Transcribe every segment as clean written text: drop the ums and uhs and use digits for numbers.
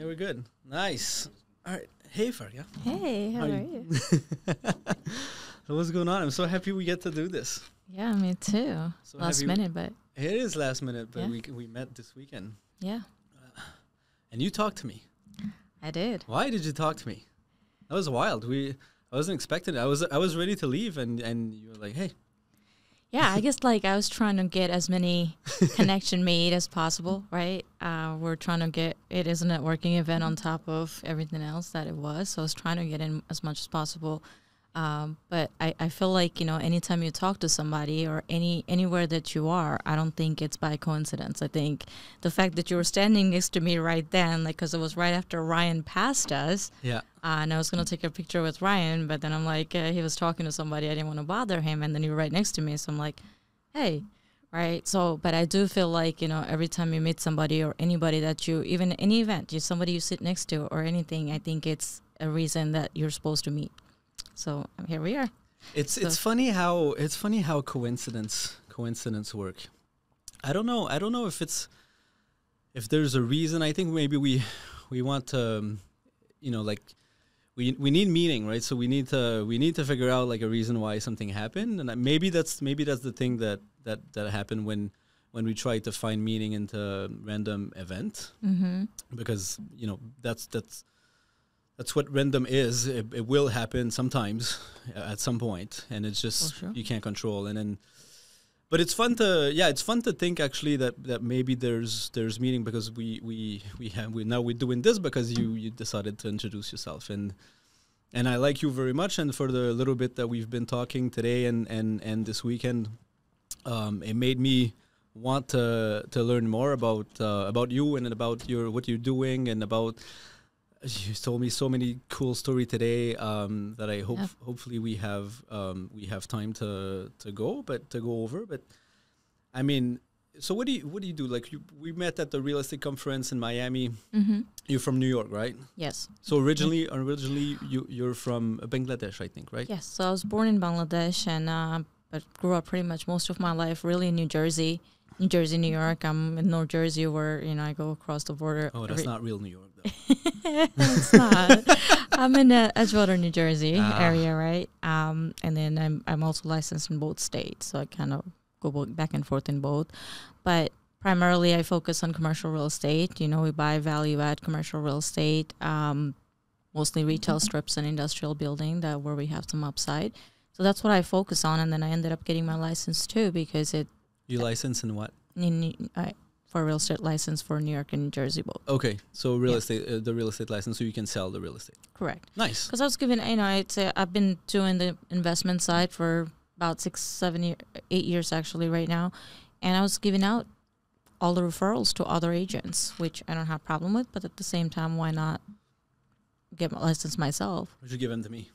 Yeah, we're good. Nice. All right. Hey, Faria. Hey, how are you? So what's going on? I'm so happy we get to do this. Yeah, me too. So Last minute, but it is last minute, but yeah. we met this weekend. Yeah, And you talked to me. I did. Why did you talk to me? That was wild. I wasn't expecting it. I was ready to leave, and you were like, hey. Yeah, I guess like I was trying to get as many connection made as possible, right? We're trying to get it as a networking event on top of everything else that it was. So I was trying to get in as much as possible. But I feel like, anytime you talk to somebody or anywhere that you are, I don't think it's by coincidence. I think the fact that you were standing next to me right then, like, because it was right after Ryan passed us. Yeah. And I was going to take a picture with Ryan, but then I'm like, he was talking to somebody. I didn't want to bother him. And then you were right next to me. So I'm like, hey, right. So, but I do feel like, every time you meet somebody or anybody that you, even any event, somebody you sit next to or anything, I think it's a reason that you're supposed to meet. So here we are. It's funny how coincidence work. I don't know if there's a reason. I think maybe we want to, we need meaning, right? So we need to figure out like a reason why something happened, and maybe that's the thing that happened when we try to find meaning into a random event, because that's what random is. It will happen sometimes at some point, and it's just you can't control. And then, but it's fun to think actually that maybe there's meaning because we're doing this because you decided to introduce yourself, and I like you very much. And for the little bit that we've been talking today and this weekend, it made me want to learn more about you and about what you're doing and about. You told me so many cool story today that I hope hopefully we have time to go over. But I mean, so what do you do? Like we met at the real estate conference in Miami. Mm-hmm. You're from New York, right? Yes. So originally you're from Bangladesh, I think, right? Yes. So I was born in Bangladesh and but grew up pretty much most of my life really in New Jersey, New York. I'm in North Jersey where I go across the border. Oh, that's not real New York. It's not. I'm in the Edgewater, New Jersey area, right? And then I'm also licensed in both states, so I kind of go back and forth in both. But primarily, I focus on commercial real estate. We buy value-add commercial real estate, mostly retail strips and industrial building where we have some upside. So that's what I focus on, and then I ended up getting my license too because it. You license in what? For a real estate license for New York and New Jersey both. Okay, so real estate, the real estate license, so you can sell the real estate. Correct. Nice. Because I was given, I'd say I've been doing the investment side for about 6, 7, 8 years actually right now, and I was giving out all the referrals to other agents, which I don't have a problem with, but at the same time, why not get my license myself? Would you give them to me?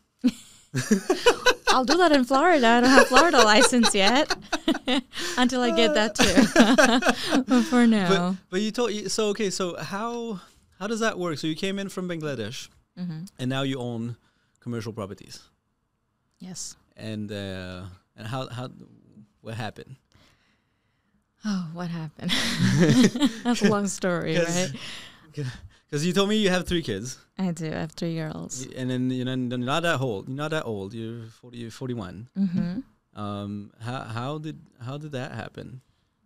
I'll do that in Florida. I don't have Florida license yet until I get that too. But for now. But you told so okay. So how does that work? So you came in from Bangladesh, and now you own commercial properties. Yes. And how what happened? Oh, what happened? That's a long story, right? Because you told me you have 3 kids. I do. I have 3 girls. And then you're not that old. You're not that old. You're 41. Mm-hmm. How did that happen?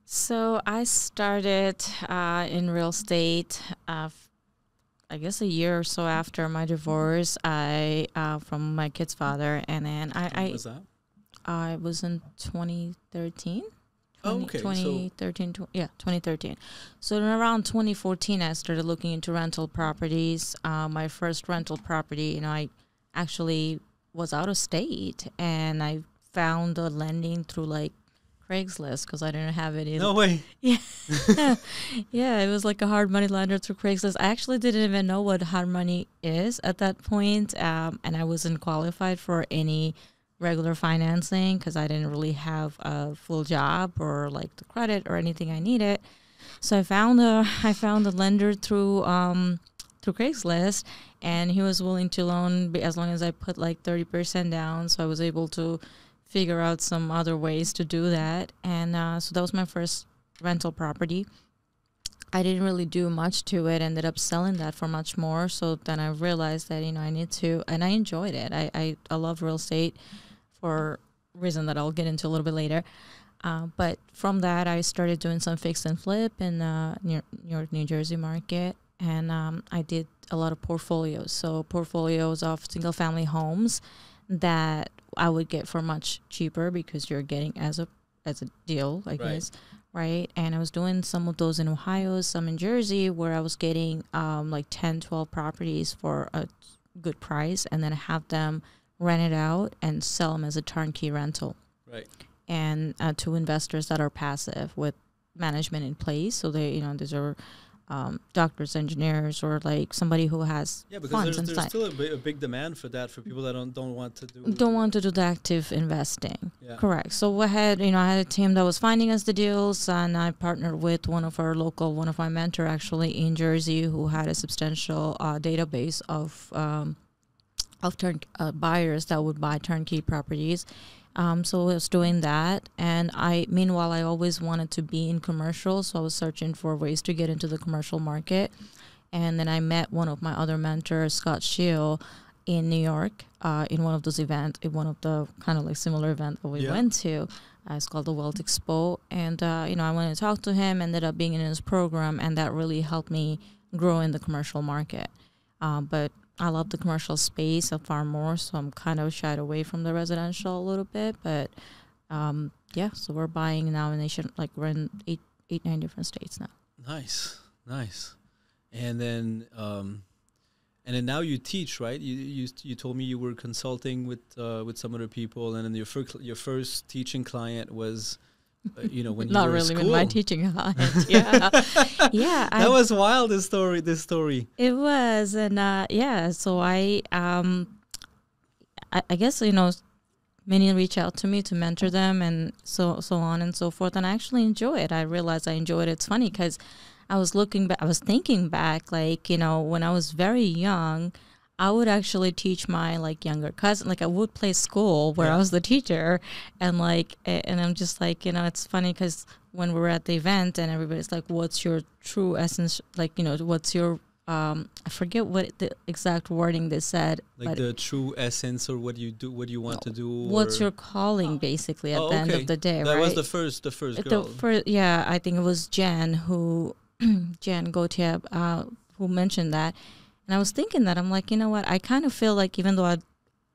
So I started in real estate. I guess a year or so after my divorce, from my kid's father, and then When was that? I was in 2013. Oh, okay. 2013. 2013. So around 2014, I started looking into rental properties. My first rental property, I actually was out of state, and I found the lending through like Craigslist because I didn't have any. No way. Yeah. Yeah, it was like a hard money lender through Craigslist. I actually didn't even know what hard money is at that point, and I wasn't qualified for any regular financing because I didn't really have a full job or like the credit or anything I needed. So I found a lender through Craigslist, and he was willing to loan as long as I put like 30% down. So I was able to figure out some other ways to do that, and so that was my first rental property. I didn't really do much to it. Ended up selling that for much more. So then I realized that, I need to, and I enjoyed it. I love real estate for a reason that I'll get into a little bit later. But from that, I started doing some fix and flip in New York, New Jersey market. And I did a lot of portfolios. So portfolios of single family homes that I would get for much cheaper because you're getting as a deal, I guess. Right. And I was doing some of those in Ohio, some in Jersey, where I was getting like 10, 12 properties for a good price, and then have them rent it out and sell them as a turnkey rental. Right. And to investors that are passive with management in place. So they, these are doctors, engineers, or like somebody who has funds there's still a big demand for that, for people that don't want to do the active investing. Yeah. Correct. So I had a team that was finding us the deals, and I partnered with one of my mentor actually in Jersey, who had a substantial database of buyers that would buy turnkey properties. So I was doing that, and meanwhile I always wanted to be in commercial, so I was searching for ways to get into the commercial market. And then I met one of my other mentors, Scott Shield, in New York, in one of those events, in one of the kind of like similar event that we went to. It's called the Wealth Expo, and I wanted to talk to him, ended up being in his program, and that really helped me grow in the commercial market. But I love the commercial space far more, so I'm kind of shied away from the residential a little bit. But so we're buying now, and we're in 9 different states now. Nice. And then now you teach, right? You told me you were consulting with some other people, and then your first teaching client was. When you not were really in school. My teaching client. Yeah. That was wild. This story. It was, and so I guess many reach out to me to mentor them, and so on and so forth, and I actually enjoy it. I realized I enjoy it. It's funny because I was thinking back, like when I was very young, I would actually teach my younger cousin. Like I would play school where I was the teacher, and I'm just it's funny because when we were at the event and everybody's like, "What's your true essence?" What's your I forget what the exact wording they said. Like the true essence, or what do you want to do? What's your calling, basically, at the end of the day, that right? was the first girl. I think it was Jen Gautier, who mentioned that. And I was thinking that, I'm like, you know what, I kind of feel like even though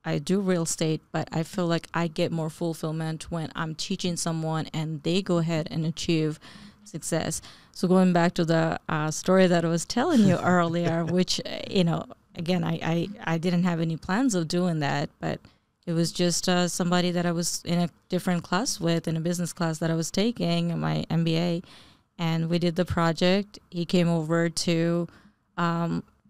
I do real estate, but I feel like I get more fulfillment when I'm teaching someone and they go ahead and achieve success. So going back to the story that I was telling you earlier, which, again, I didn't have any plans of doing that, but it was just somebody that I was in a different class with, in a business class that I was taking, my MBA, and we did the project. He came over to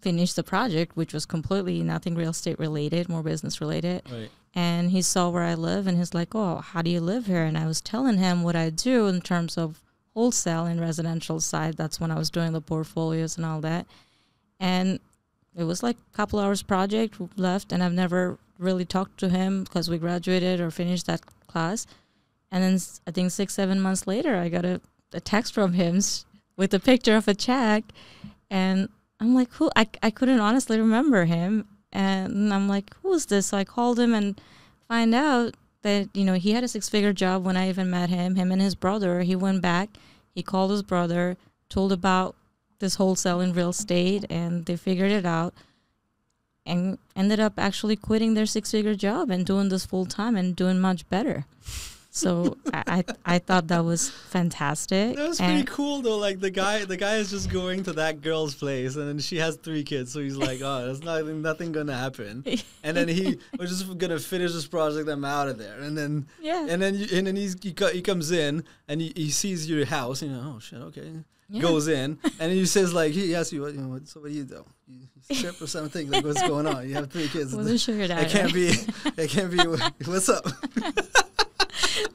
finish the project, which was completely nothing real estate related, more business related. Right. And he saw where I live, and he's like, "Oh, how do you live here?" And I was telling him what I do in terms of wholesale and residential side. That's when I was doing the portfolios and all that. And it was like a couple hours project, left, and I've never really talked to him because we graduated or finished that class. And then I think 6-7 months later, I got a text from him with a picture of a check, and I'm like, who? I couldn't honestly remember him. And I'm like, who is this? So I called him and find out that, he had a 6-figure job when I even met him and his brother. He went back, he called his brother, told about this wholesale in real estate, and they figured it out and ended up actually quitting their 6-figure job and doing this full time and doing much better. So I thought that was fantastic. That was pretty cool though. Like the guy is just going to that girl's place, and then she has 3 kids. So he's like, "Oh, there's nothing gonna happen." And then we're just gonna finish this project. I'm out of there. And then he comes in and he sees your house. Oh shit, okay. Yeah. Goes in and he says he asks you, what do you do? You strip or something? Like, what's going on? You have 3 kids. Wasn't sure that. It can't be. What's up?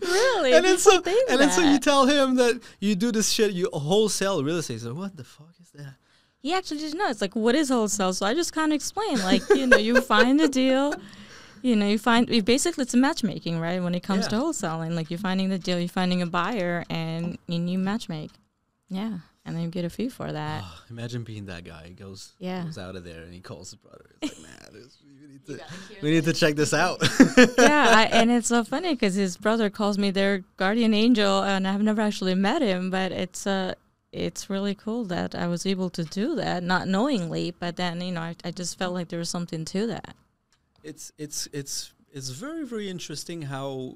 Really? And then so you tell him that you do this shit, you wholesale real estate. So what the fuck is that? He actually didn't know. It's like, what is wholesale? So I just kind of explained, you find a deal, basically it's a matchmaking, right? When it comes to wholesaling, you're finding the deal, you're finding a buyer, and you matchmake. Yeah. and then you get a fee for that. Oh, imagine being that guy. He goes out of there and he calls his brother. He's like, man, we need to check this out. And it's so funny because his brother calls me their guardian angel, and I've never actually met him, but it's really cool that I was able to do that, not knowingly, but then, I just felt like there was something to that. It's very, very interesting how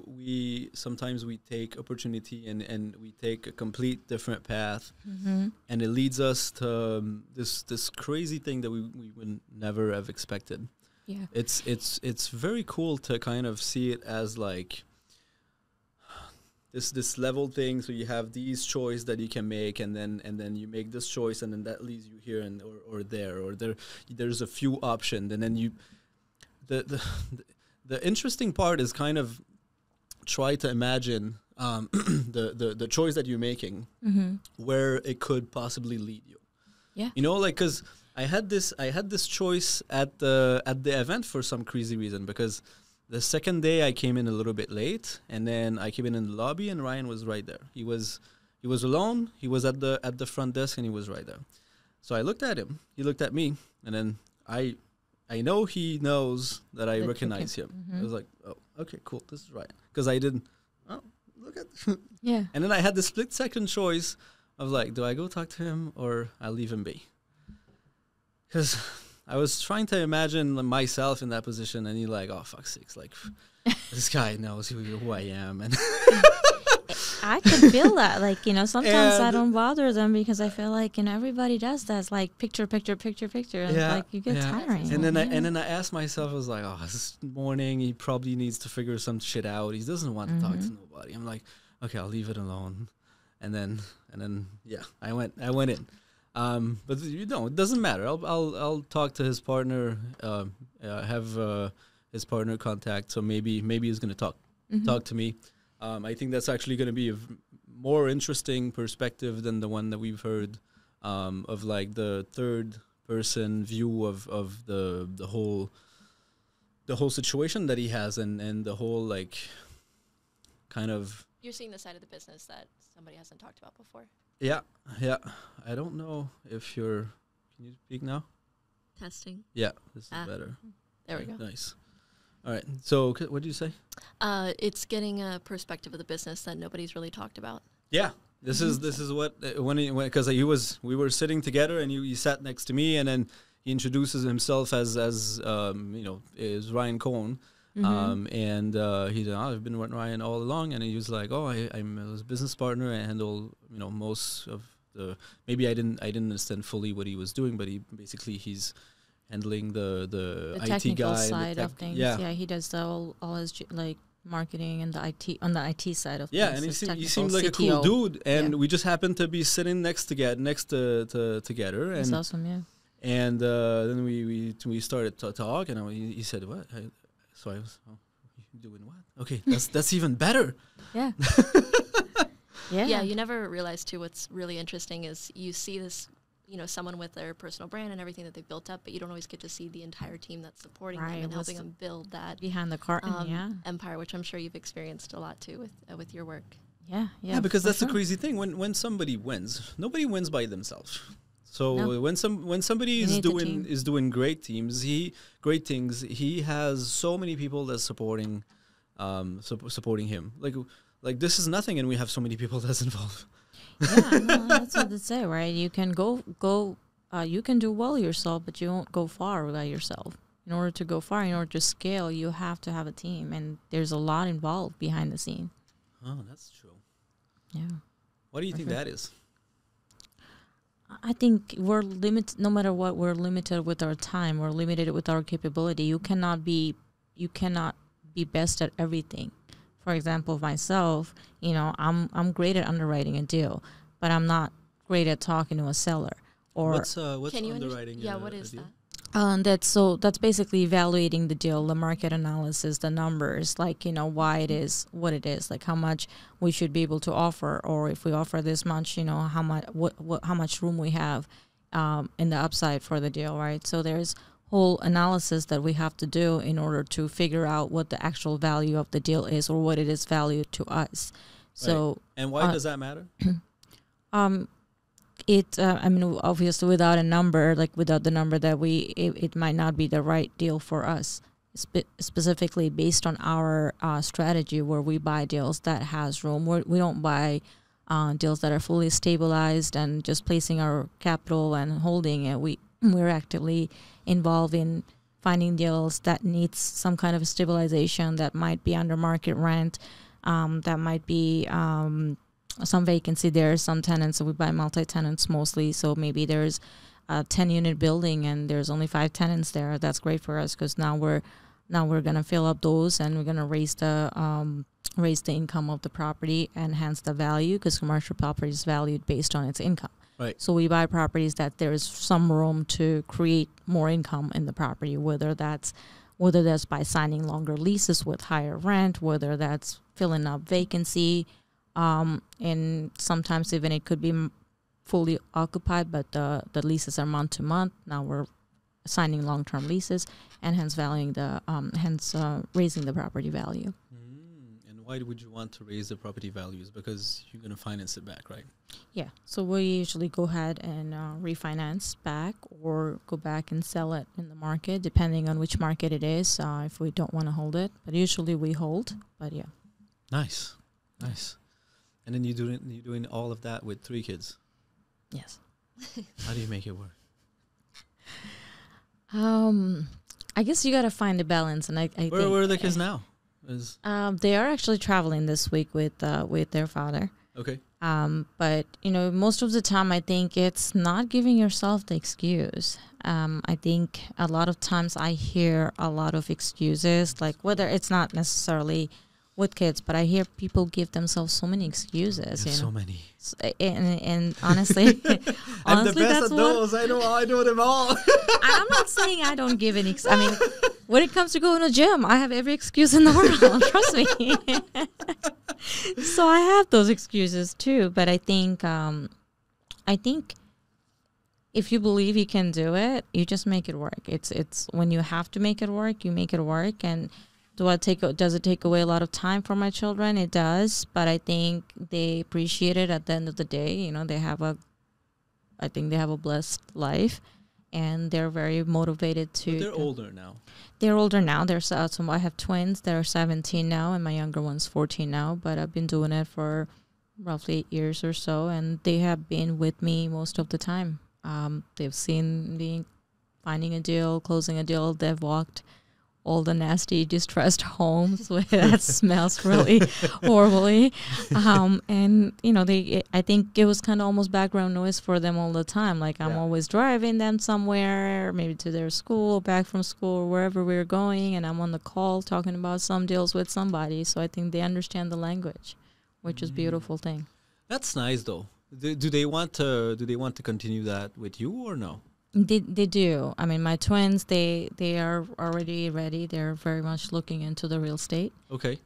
sometimes we take opportunity and we take a complete different path, and it leads us to this crazy thing that we would never have expected. Yeah, it's very cool to kind of see it as like this level thing. So you have these choices that you can make, and then you make this choice, and then that leads you here or there, or there's a few options, and then the interesting part is kind of try to imagine the choice that you're making, where it could possibly lead you. Yeah, because I had this choice at the event for some crazy reason, because the second day I came in a little bit late, and then I came in the lobby, and Ryan was right there. He was alone. He was at the front desk, and he was right there. So I looked at him. He looked at me, and then I know he knows that I recognize him. I was like, oh, okay, cool, this is Ryan. Because I didn't, look at yeah. And then I had the split-second choice of like, do I go talk to him or I leave him be? Because I was trying to imagine myself in that position, and you're like, oh, fuck's sakes, like, this guy knows who I am. And I can feel that. Like, sometimes I don't bother them because I feel like, everybody does that. It's like picture. And like you get tiring. And then I asked myself, I was like, oh, this morning he probably needs to figure some shit out. He doesn't want to talk to nobody. I'm like, okay, I'll leave it alone. And then I went in. But it doesn't matter. I'll talk to his partner, have his partner contact. So maybe he's gonna talk to me. I think that's actually going to be a more interesting perspective than the one that we've heard, of like the third person view of the whole situation that he has, and the whole like kind of. You're seeing the side of the business that somebody hasn't talked about before. Yeah. I don't know if can you speak now? Testing. Yeah, this is better. There we go. Nice. All right. So what did you say? It's getting a perspective of the business that nobody's really talked about. Yeah. This is what because we were sitting together, and he sat next to me, and then he introduces himself as is Ryan Cohn. And he said, I've been with Ryan all along, and he was like, I'm his business partner. I handle most of the, maybe I didn't understand fully what he was doing, but he's handling the IT technical guy side of things. Yeah, he does all his like marketing and the IT side of things. Yeah, and he seemed like CTO. A cool dude, and we just happened to be sitting next to together. That's awesome, yeah. And then we started to talk, and he said, "What?" So I was, doing what? Okay, that's even better. Yeah. Yeah, you never realize too. What's really interesting is you see this, someone with their personal brand and everything that they've built up, but you don't always get to see the entire team that's supporting them and helping them build that behind the curtain empire, which I'm sure you've experienced a lot too with your work. Yeah, because that's the crazy thing. When somebody wins, nobody wins by themselves. So when somebody is doing great things, he has so many people that's supporting him. Like this is nothing, and we have so many people that's involved. Yeah, no, that's what they say, right? You can go. You can do well yourself, but you won't go far by yourself. In order to go far, in order to scale, you have to have a team, and there's a lot involved behind the scene. Oh, that's true. Yeah. What do you think that is? I think we're limited. No matter what, we're limited with our time. We're limited with our capability. You cannot be best at everything. For example, myself, I'm great at underwriting a deal, but I'm not great at talking to a seller. Or what's underwriting? What is that? That's basically evaluating the deal, the market analysis, the numbers, like, why it is what it is, like how much we should be able to offer, or if we offer this much, how much room we have in the upside for the deal, right? So there's whole analysis that we have to do in order to figure out what the actual value of the deal is, or what it is valued to us. So and why does that matter? I mean, obviously without a number, like without the number that it might not be the right deal for us. Specifically based on our strategy, where we buy deals that has room. We don't buy deals that are fully stabilized and just placing our capital and holding it. We're actively involved in finding deals that needs some kind of a stabilization, that might be under market rent, that might be some vacancy there, some tenants. So we buy multi-tenants mostly. So maybe there's a 10-unit building and there's only 5 tenants there. That's great for us because now we're going to fill up those, and we're going to raise the income of the property and hence the value, because commercial property is valued based on its income. Right. So we buy properties that there is some room to create more income in the property, whether that's by signing longer leases with higher rent, whether that's filling up vacancy, and sometimes even it could be fully occupied, but the leases are month to month. Now we're signing long-term leases, and hence raising the property value. And why would you want to raise the property values? Because you're going to finance it back, right? Yeah. So we usually go ahead and refinance back, or go back and sell it in the market, depending on which market it is, if we don't want to hold it. But usually we hold. But yeah. Nice. And then you're doing all of that with 3 kids. Yes. How do you make it work? I guess you got to find a balance, and I think where are the kids now? They are actually traveling this week with their father. Okay. But most of the time, I think it's not giving yourself the excuse. I think a lot of times I hear a lot of excuses, like whether it's not necessarily with kids, but I hear people give themselves so many excuses. So many. And honestly, I'm the best at those. I know them all. I'm not saying I don't give any. I mean, when it comes to going to the gym, I have every excuse in the world. Trust me. So I have those excuses too. But I think if you believe you can do it, you just make it work. It's when you have to make it work, you make it work. And does it take away a lot of time for my children? It does, but I think they appreciate it at the end of the day. I think they have a blessed life, and they're very motivated to. But they're older now. They're older now. So I have twins. They're 17 now, and my younger one's 14 now. But I've been doing it for roughly 8 years or so, and they have been with me most of the time. They've seen me finding a deal, closing a deal. They've walked all the nasty, distressed homes where that smells really horribly. And, I think it was kind of almost background noise for them all the time. Like I'm always driving them somewhere, maybe to their school, back from school, or wherever we were going. And I'm on the call talking about some deals with somebody. So I think they understand the language, which is a beautiful thing. That's nice, though. Do they want to continue that with you or no? They do. I mean, my twins, they are already ready. They're very much looking into the real estate. Okay.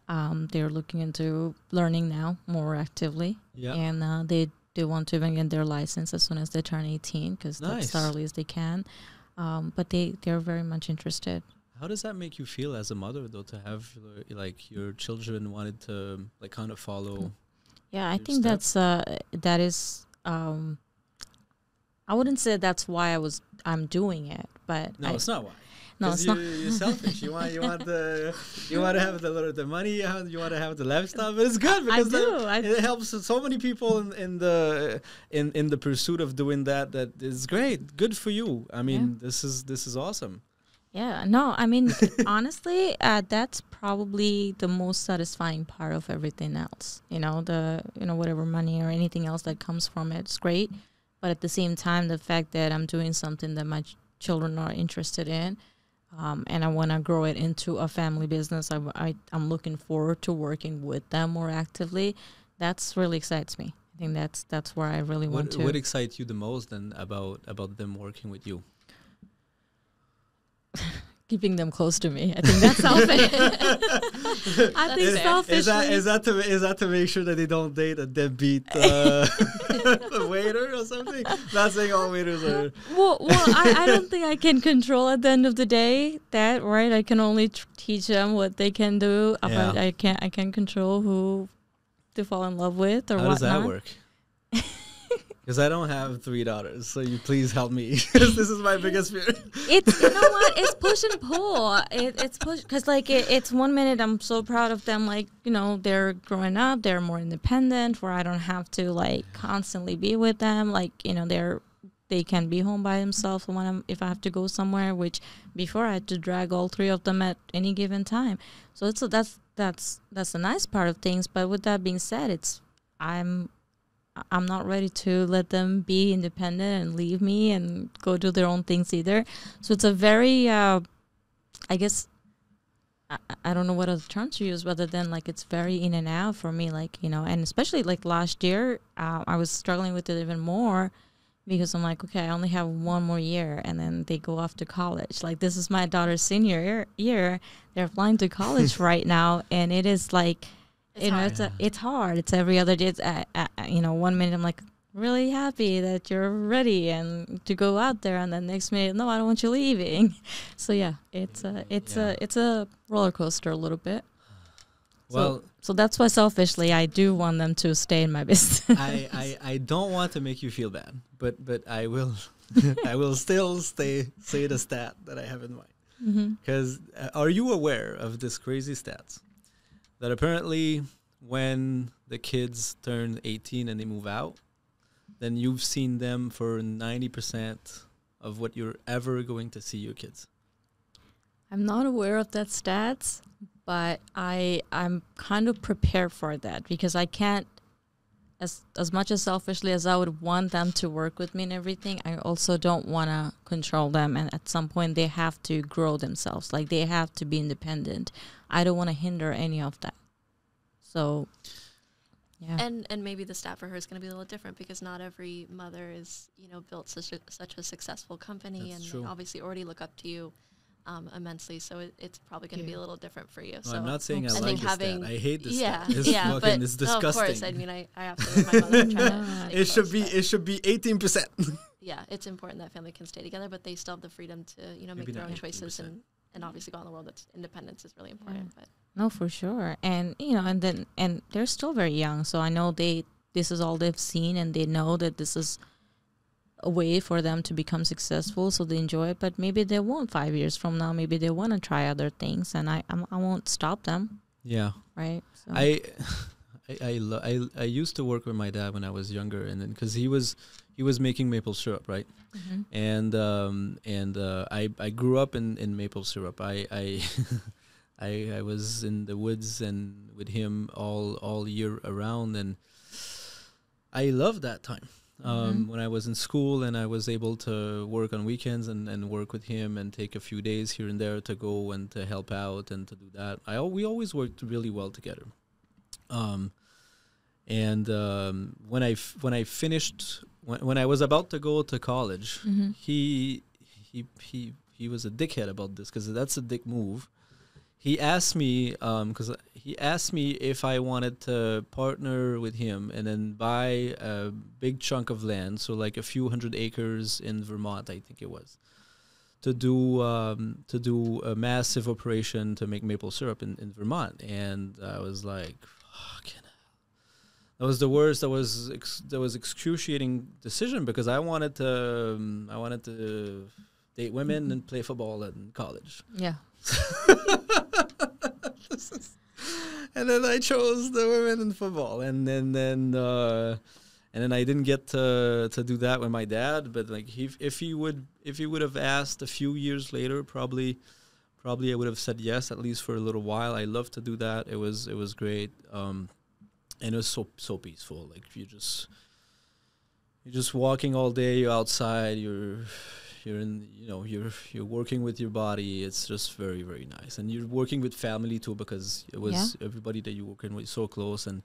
They're looking into learning now more actively. Yeah. And they want to even get their license as soon as they turn 18, because that's the earliest they can. But they're very much interested. How does that make you feel as a mother, though, to have like your children wanted to like kind of follow? Yeah, I think steps? that is. I wouldn't say that's why I'm doing it, but no, it's not why. No, it's not. You're selfish. You want to have the money. You want to have the lifestyle. But it's good because it helps so many people in the pursuit of doing that. That is great. Good for you. I mean, this is awesome. Yeah. No, I mean, honestly, that's probably the most satisfying part of everything else. Whatever money or anything else that comes from it, it's great. But at the same time, the fact that I'm doing something that my children are interested in, and I want to grow it into a family business, I'm looking forward to working with them more actively. That's really excites me. I think that's where I really want to. What excites you the most then about them working with you? Keeping them close to me. I think that's selfish. I think selfishly. Is that to make sure that they don't date a deadbeat waiter or something? Not saying all waiters are. Well, I don't think I can control at the end of the day that, right? I can only teach them what they can do, but I can't control who to fall in love with or whatnot. How does that work? Because I don't have 3 daughters, so you please help me. Because this is my biggest fear. It's, you know what? It's push and pull. It's push, because like it's 1 minute I'm so proud of them, like, you know, they're growing up, they're more independent, where I don't have to like constantly be with them. Like, you know, they can be home by themselves if I have to go somewhere, which before I had to drag all 3 of them at any given time. So that's the nice part of things. But with that being said, I'm not ready to let them be independent and leave me and go do their own things either. So it's a very, I guess, I don't know what other term to use other than like it's very in and out for me. Like, you know, and especially like last year, I was struggling with it even more because I'm like, okay, I only have 1 more year and then they go off to college. Like this is my daughter's senior year. They're flying to college right now. And it is like, it's hard. It's every other day. It's, you know, 1 minute I'm like really happy that you're ready and to go out there, and then next minute, no, I don't want you leaving. So yeah, it's a roller coaster a little bit. Well, so that's why selfishly I do want them to stay in my business. I don't want to make you feel bad, but I will I will still say the stat that I have in mind. Because are you aware of this crazy stats? That apparently when the kids turn 18 and they move out, then you've seen them for 90% of what you're ever going to see your kids. I'm not aware of that stats, but I'm kind of prepared for that because I can't, as much as selfishly as I would want them to work with me and everything, I also don't want to control them. And at some point they have to grow themselves. Like they have to be independent. I don't want to hinder any of that. So, yeah. And maybe the stat for her is going to be a little different because not every mother is, you know, built such a successful company. That's and true. They obviously already look up to you immensely. So it's probably going to be a little different for you. No, so I'm not saying I like this stat. I hate this stat. But it's disgusting. No, of course. I mean, I absolutely, my mother try to it should be 18%. Yeah, it's important that family can stay together, but they still have the freedom to, you know, make their own choices and obviously go out in the world. That's independence is really important. But no, for sure. And, you know, and they're still very young. So I know this is all they've seen and they know that this is a way for them to become successful. So they enjoy it. But maybe they won't 5 years from now. Maybe they want to try other things and I won't stop them. Yeah. Right. So. I used to work with my dad when I was younger, and then because he was making maple syrup, right? And I grew up in maple syrup. I was in the woods and with him all year around, and I loved that time. When I was in school and I was able to work on weekends and work with him and take a few days here and there to go and to help out and to do that. We always worked really well together. When I finished, when I was about to go to college, he was a dickhead about this because that's a dick move. He asked me if I wanted to partner with him and then buy a big chunk of land, so like a few 100 acres in Vermont, I think it was, to do a massive operation to make maple syrup in Vermont. And I was like, fucking hell. That was the worst. That was excruciating decision because I wanted to date women and play football in college. Yeah. And then I chose the women in football, and then I didn't get to do that with my dad. But like if he would have asked a few years later, probably I would have said yes, at least for a little while. I love to do that. It was great, and it was so peaceful. Like you're just walking all day. You're outside. You're working with your body. It's just very, very nice. And you're working with family too, because it was everybody that you working with so close, and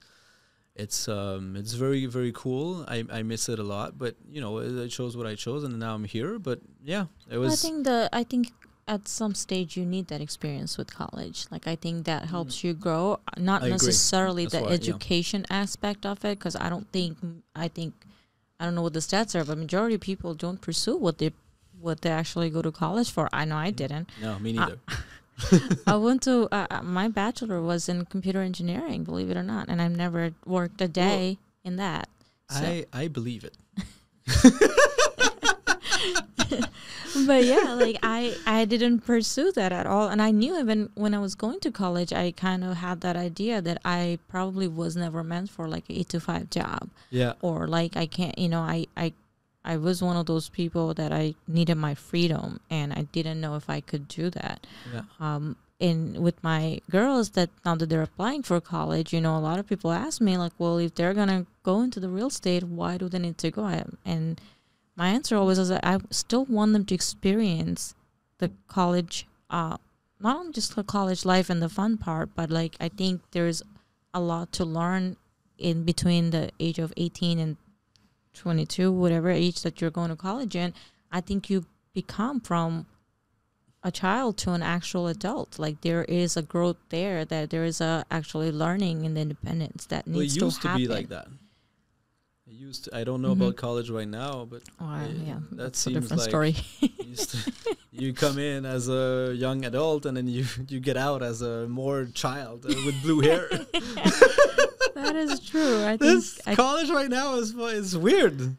it's very, very cool. I miss it a lot, but you know, I chose what I chose and now I'm here. But yeah, it was. I think at some stage you need that experience with college. Like I think that helps you grow, not necessarily the education aspect of it, because I don't know what the stats are, but majority of people don't pursue what they actually go to college for. I know I didn't. No, me neither. I went to, my bachelor was in computer engineering, believe it or not, and I've never worked a day in that. So. I believe it. But yeah, like I didn't pursue that at all. And I knew even when I was going to college, I kind of had that idea that I probably was never meant for like an 8 to 5 job. Yeah. Or like I can't, I was one of those people that I needed my freedom and I didn't know if I could do that. Yeah. And with my girls that now that they're applying for college, a lot of people ask me like, well, if they're going to go into the real estate, why do they need to go? And my answer always is that I still want them to experience the college, not only just the college life and the fun part, but like I think there's a lot to learn in between the age of 18 and 22, whatever age that you're going to college in. I think you become from a child to an actual adult. Like there is a growth there, that there is a actually learning and independence that needs to happen. It used to be like that. I don't know about college right now, but that's a different story. You come in as a young adult and then you get out as a more child with blue hair. That is true. I think college right now is weird.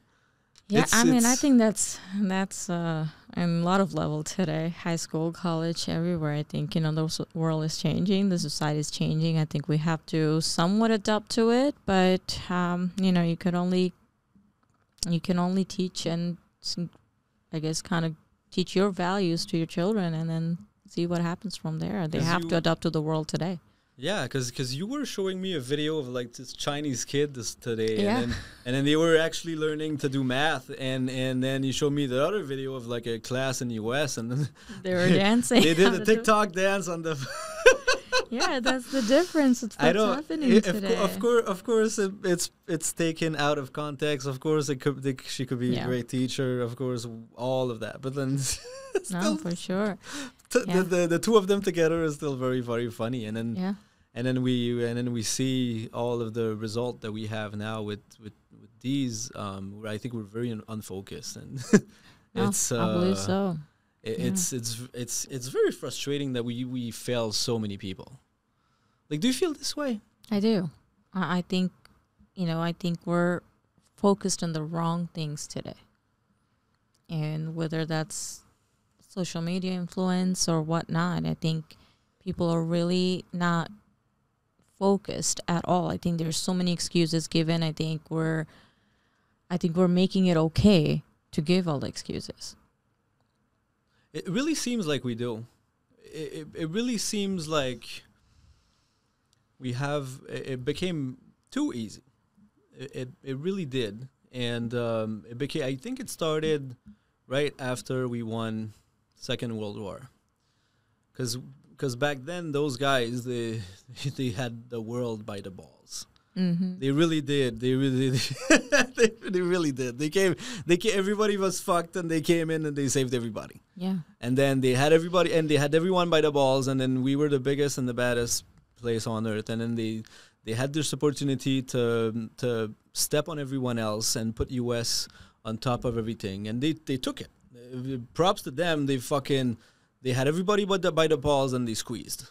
Yeah, I think that's in a lot of level today. High school, college, everywhere. I think the world is changing, the society is changing. I think we have to somewhat adapt to it, but you can only teach and I guess kind of teach your values to your children, and then see what happens from there. They have to adapt to the world today. Yeah, because you were showing me a video of like this Chinese kid today, and then they were actually learning to do math, and then you showed me the other video of like a class in the US, and then they were dancing. They did a TikTok dance on the. Yeah, that's the difference. It's what's happening today. Of course, it's taken out of context. Of course, she could be a great teacher. Of course, all of that. But then, no, for sure. The two of them together is still very, very funny. And then, and then we see all of the result that we have now with these. Where I think we're very unfocused, and it's. I believe so. It's very frustrating that we fail so many people. Like, do you feel this way? I do. I think, I think we're focused on the wrong things today. And whether that's social media influence or whatnot, I think people are really not focused at all. I think there's so many excuses given. I think we're making it okay to give all the excuses. It really seems like we do. It really seems like it became too easy. It really did. And I think it started right after we won Second World War. Because back then, those guys, they had the world by the balls. Mm-hmm. They really did. They really did. They came. Everybody was fucked, and they came in and they saved everybody. Yeah. And then they had everybody, and they had everyone by the balls. And then we were the biggest and the baddest place on earth. And then they had this opportunity to step on everyone else and put US on top of everything, and they took it. Props to them. They had everybody by the balls, and they squeezed.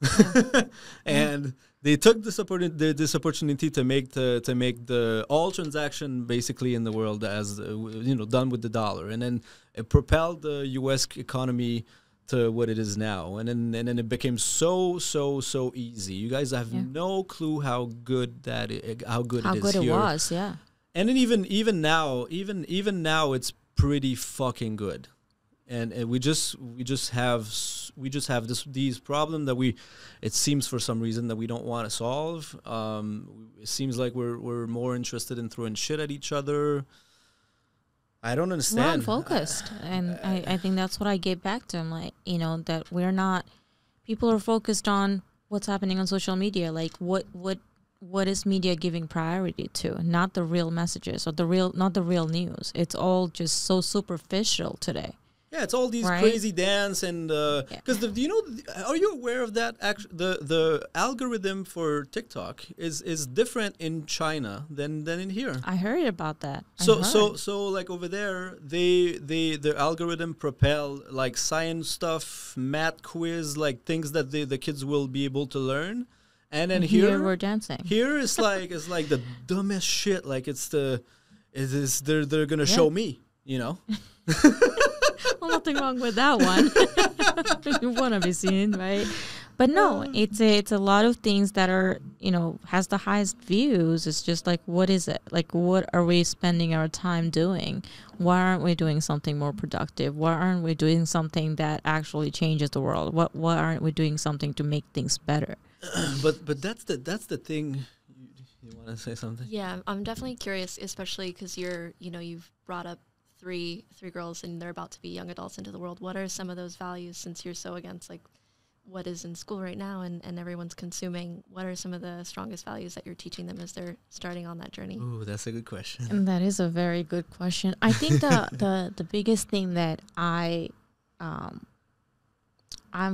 Yeah. And they took this opportunity to make the all transaction basically in the world as done with the dollar, and then it propelled the U.S. economy to what it is now, and then it became so easy. You guys have no clue how good it is. How good it was, yeah. And then even now, it's pretty fucking good. And we just have these problems that it seems for some reason that we don't want to solve. It seems like we're more interested in throwing shit at each other. I don't understand. We're unfocused, and I think that's what I get back to. I'm like, that we're not. People are focused on what's happening on social media, like what is media giving priority to, not the real messages or not the real news. It's all just so superficial today. Yeah, it's all these crazy dance and because are you aware of that? The algorithm for TikTok is different in China than in here. I heard about that. So like over there, their algorithm propel like science stuff, math quiz, like things that the kids will be able to learn. And then here we're dancing. Here it's like the dumbest shit. Like it's they're gonna show me, you know. Well, nothing wrong with that one. You want to be seen, right? But no, it's a lot of things that are, has the highest views. It's just like, what is it? Like, what are we spending our time doing? Why aren't we doing something more productive? Why aren't we doing something that actually changes the world? Why aren't we doing something to make things better? But that's the thing. You want to say something? Yeah, I'm definitely curious, especially because you've brought up three girls and they're about to be young adults into the world. What are some of those values, since you're so against like what is in school right now and everyone's consuming? What are some of the strongest values that you're teaching them as they're starting on that journey? Ooh, that's a good question. And that is a very good question. I think the biggest thing that I'm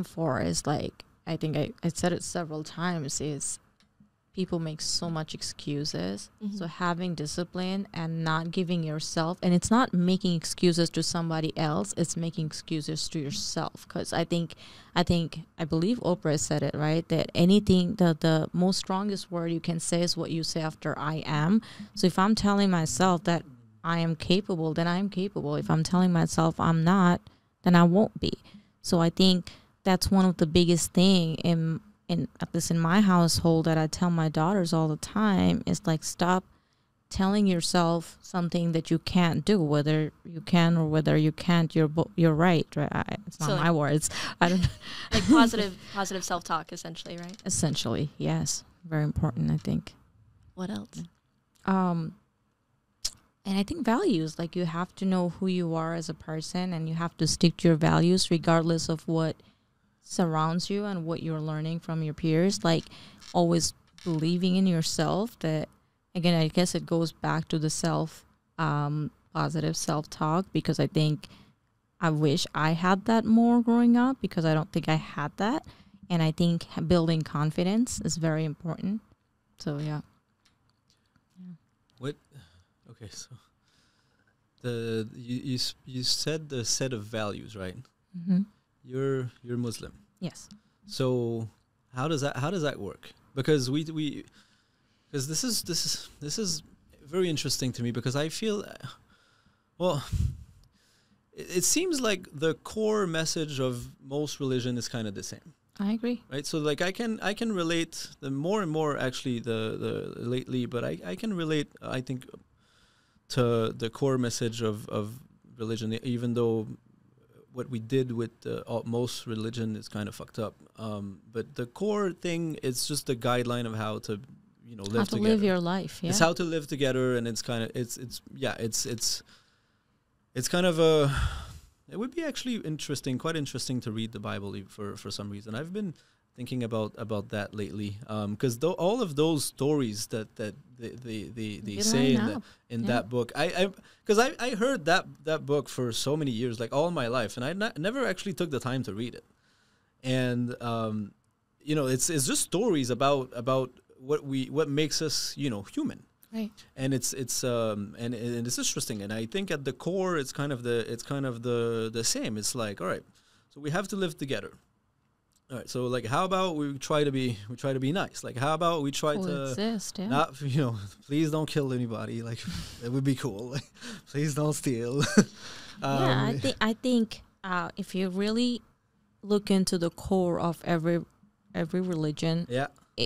for is, like, I think I said it several times, is people make so much excuses. Mm-hmm. So having discipline and not giving yourself, and it's not making excuses to somebody else, it's making excuses to yourself. Because I believe Oprah said it, right? That anything, the most strongest word you can say is what you say after I am. So if I'm telling myself that I am capable, then I am capable. If I'm telling myself I'm not, then I won't be. So I think that's one of the biggest thing in at least in my household that I tell my daughters all the time, is like, stop telling yourself something that you can't do, whether you can or whether you can't. You're right. It's not my words. I don't like positive self-talk, essentially, right? Essentially, yes. Very important, I think. What else? And I think values, like, you have to know who you are as a person, and you have to stick to your values regardless of what surrounds you and what you're learning from your peers. Like, always believing in yourself. That, again, I guess it goes back to the positive self-talk, because I think I wish I had that more growing up, because I don't think I had that. And I think building confidence is very important. So yeah. What? Okay, so you said the set of values, right? Mm-hmm. You're Muslim. Yes. So how does that work? Because because this is very interesting to me, because I feel, well, it seems like the core message of most religion is kind of the same. I agree. Right. So like I can relate the more and more actually the lately, but I can relate, I think, to the core message of religion, even though what we did with most religion is kind of fucked up. But the core thing is just the guideline of how to, live how to together. Live your life. Yeah. It's how to live together, and it's kind of it's kind of a. It would be actually quite interesting to read the Bible for some reason. I've been thinking about that lately, because all of those stories that they say in that book, because I heard that book for so many years, like all my life, and I never actually took the time to read it. And it's just stories about what makes us human. Right. And it's interesting, and I think at the core it's kind of the same. It's like, all right, so we have to live together. All right, so like, how about we try to be nice? Like, how about we try to not, please don't kill anybody. Like, that would be cool. Like, please don't steal. I think if you really look into the core of every religion,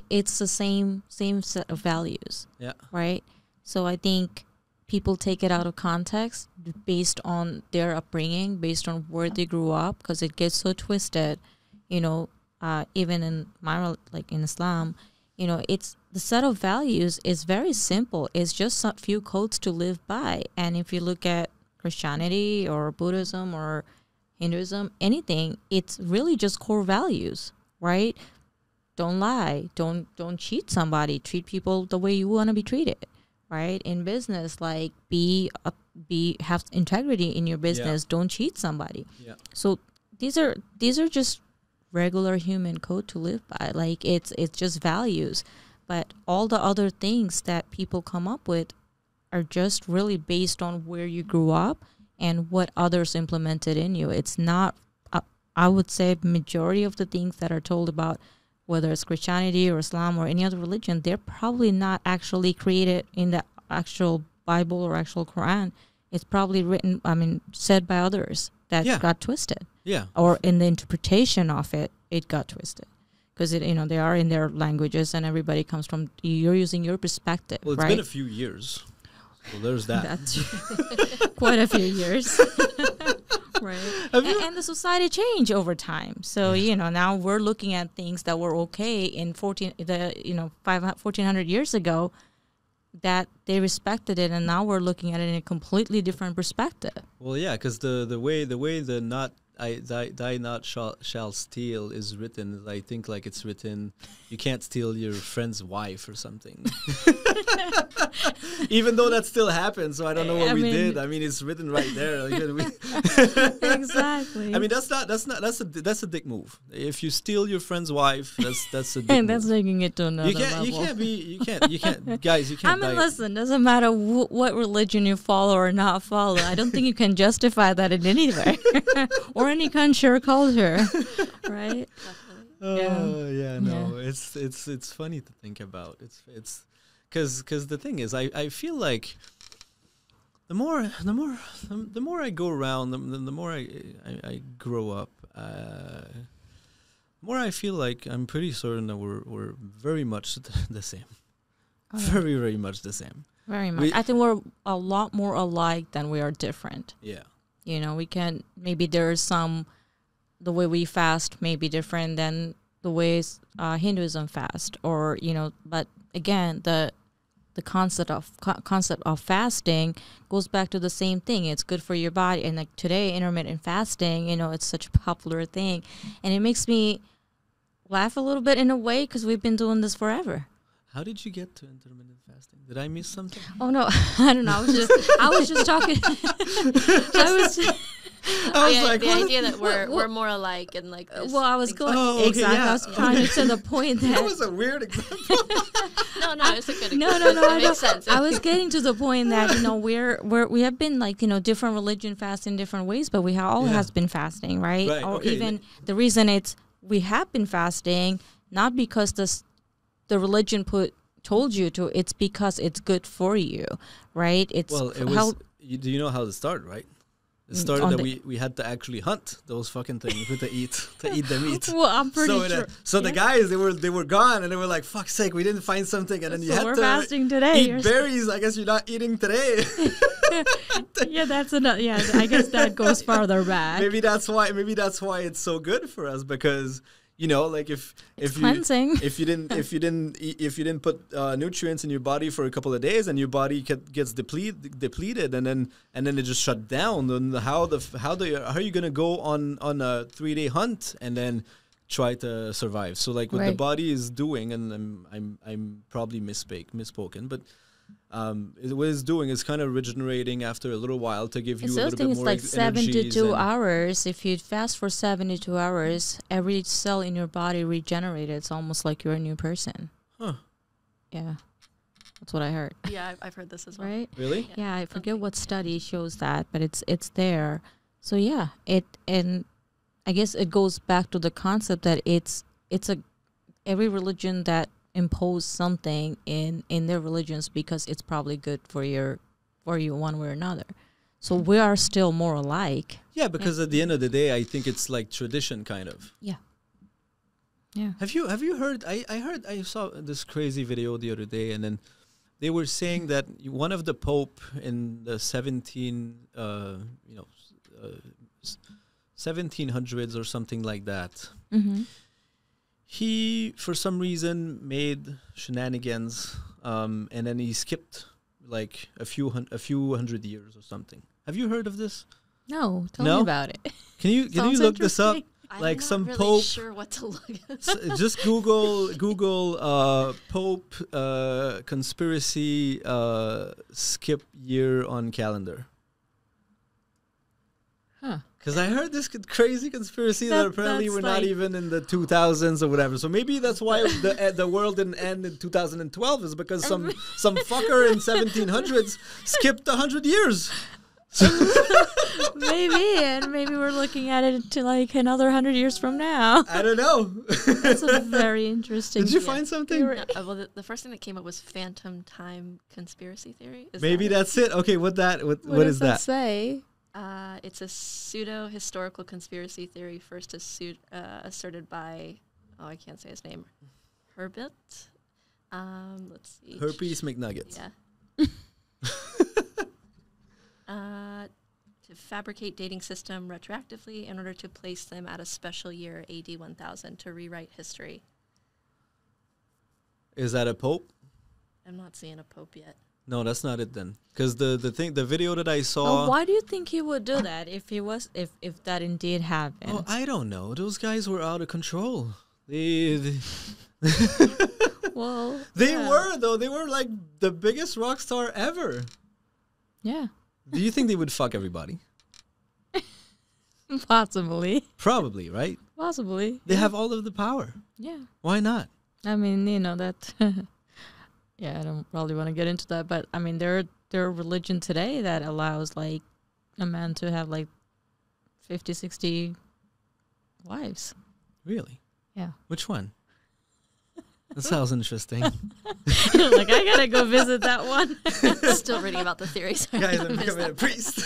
it's the same set of values. Yeah. Right. So I think people take it out of context based on their upbringing, based on where they grew up, because it gets so twisted. Even in in Islam, it's the set of values is very simple. It's just a few codes to live by. And if you look at Christianity or Buddhism or Hinduism, anything, it's really just core values, right? Don't lie. Don't cheat somebody. Treat people the way you want to be treated, right? In business, like have integrity in your business. Yeah. Don't cheat somebody. Yeah. So these are just regular human code to live by. Like, it's just values, but all the other things that people come up with are just really based on where you grew up and what others implemented in you. It's not. I would say majority of the things that are told about, whether it's Christianity or Islam or any other religion, they're probably not actually created in the actual Bible or actual Quran, it's probably written, said by others that got twisted. Yeah. Or in the interpretation of it, it got twisted. Because, they are in their languages and everybody comes from, you're using your perspective, well, it's right? been a few years. So there's that. That's quite a few years. Right. And the society changed over time. So, now we're looking at things that were okay in 1,400 years ago, that they respected it, and now we're looking at it in a completely different perspective. Well, yeah, because the way the not thy not shall steal is written, I think like it's written, you can't steal your friend's wife or something. Even though that still happens, so I don't know what we did. I mean, it's written right there. Exactly. I mean, that's a dick move. If you steal your friend's wife, that's a dick move. That's taking it to another level. You can't, guys, you can't. Listen, doesn't matter what religion you follow or not follow. I don't think you can justify that in any way. Or any country or culture, right? No, it's funny to think about. It's because the thing is, I feel like the more I go around, the more I grow up, the more I feel like I'm pretty certain that we're very much the same, very, very much the same. Very much. I think we're a lot more alike than we are different. Yeah. We can, maybe there's the way we fast may be different than the ways Hinduism fast, or, but again, the concept of fasting goes back to the same thing. It's good for your body. And like today, intermittent fasting, it's such a popular thing. And it makes me laugh a little bit in a way, because we've been doing this forever. How did you get to intermittent fasting? Did I miss something? Oh no, I don't know. I was just talking. I was like, the idea that we're more alike and like this. Well, I was going exactly. Yeah. I was trying to the point that was a weird example. No, it's a good example. No, it makes sense. I was getting to the point that we have been like different religion fast in different ways, but we all has been fasting, right? Or even the reason we have been fasting, not because the religion told you to, it's because it's good for you, right? Do you know how it started, right? It started that we had to actually hunt those fucking things to eat the meat. Well, I'm pretty sure. So the guys, they were gone, and they were like, "Fuck's sake, we didn't find something," and then you had to fasting today. Eat berries. I guess you're not eating today. Yeah, that's another. Yeah, I guess that goes farther back. Maybe that's why it's so good for us, because like if cleansing. if you didn't put nutrients in your body for a couple of days, and your body gets depleted, and then it just shut down, then how are you gonna go on a 3-day hunt and then try to survive? So like what the body is doing, and I'm probably misspoken, but what it's doing is kind of regenerating after a little while to give you a little bit more energy. It's like 72 hours. If you fast for 72 hours, every cell in your body regenerated. It's almost like you're a new person. Huh. Yeah. That's what I heard. Yeah, I've heard this as well. Right? Really? Yeah, I forget what study shows that, but it's there. So yeah, and I guess it goes back to the concept that it's every religion that impose something in their religions because it's probably good for you one way or another. So we are still more alike. Yeah, because at the end of the day, I think it's like tradition, kind of. Yeah. Yeah. Have you heard? I saw this crazy video the other day, and then they were saying that one of the Pope in the 1700s or something like that. Mm-hmm. He, for some reason, made shenanigans, and then he skipped like a few hundred years or something. Have you heard of this? No, tell me about it. Can you look this up? I'm some not really Pope. Sure what to look at. Just Google Pope conspiracy skip year on calendar. Huh. Because I heard this crazy conspiracy that apparently we're not even in the 2000s or whatever. So maybe that's why the world didn't end in 2012, is because some fucker in 1700s skipped 100 years. Maybe, and maybe we're looking at it to like another 100 years from now. I don't know. That's a very interesting. Did you find something? Well, the first thing that came up was phantom time conspiracy theory. Maybe that's it. Okay, what is that? Say? It's a pseudo-historical conspiracy theory first asserted by, I can't say his name, Herbert. Let's see. Herpes McNuggets. Yeah. To fabricate dating system retroactively in order to place them at a special year, AD 1000, to rewrite history. Is that a pope? I'm not seeing a pope yet. No, that's not it then. Because the video that I saw. Why do you think he would do that if that indeed happened? Oh, I don't know. Those guys were out of control. They well, they were though. They were like the biggest rock star ever. Yeah. Do you think they would fuck everybody? Possibly. Probably, right? Possibly. They have all of the power. Yeah. Why not? I mean, that. Yeah, I don't probably want to get into that, but I mean, there are religion today that allows like a man to have like 50, 60 wives. Really? Yeah. Which one? That sounds interesting. Like, I gotta go visit that one. Still reading about the theories. Guys, I'm becoming a priest.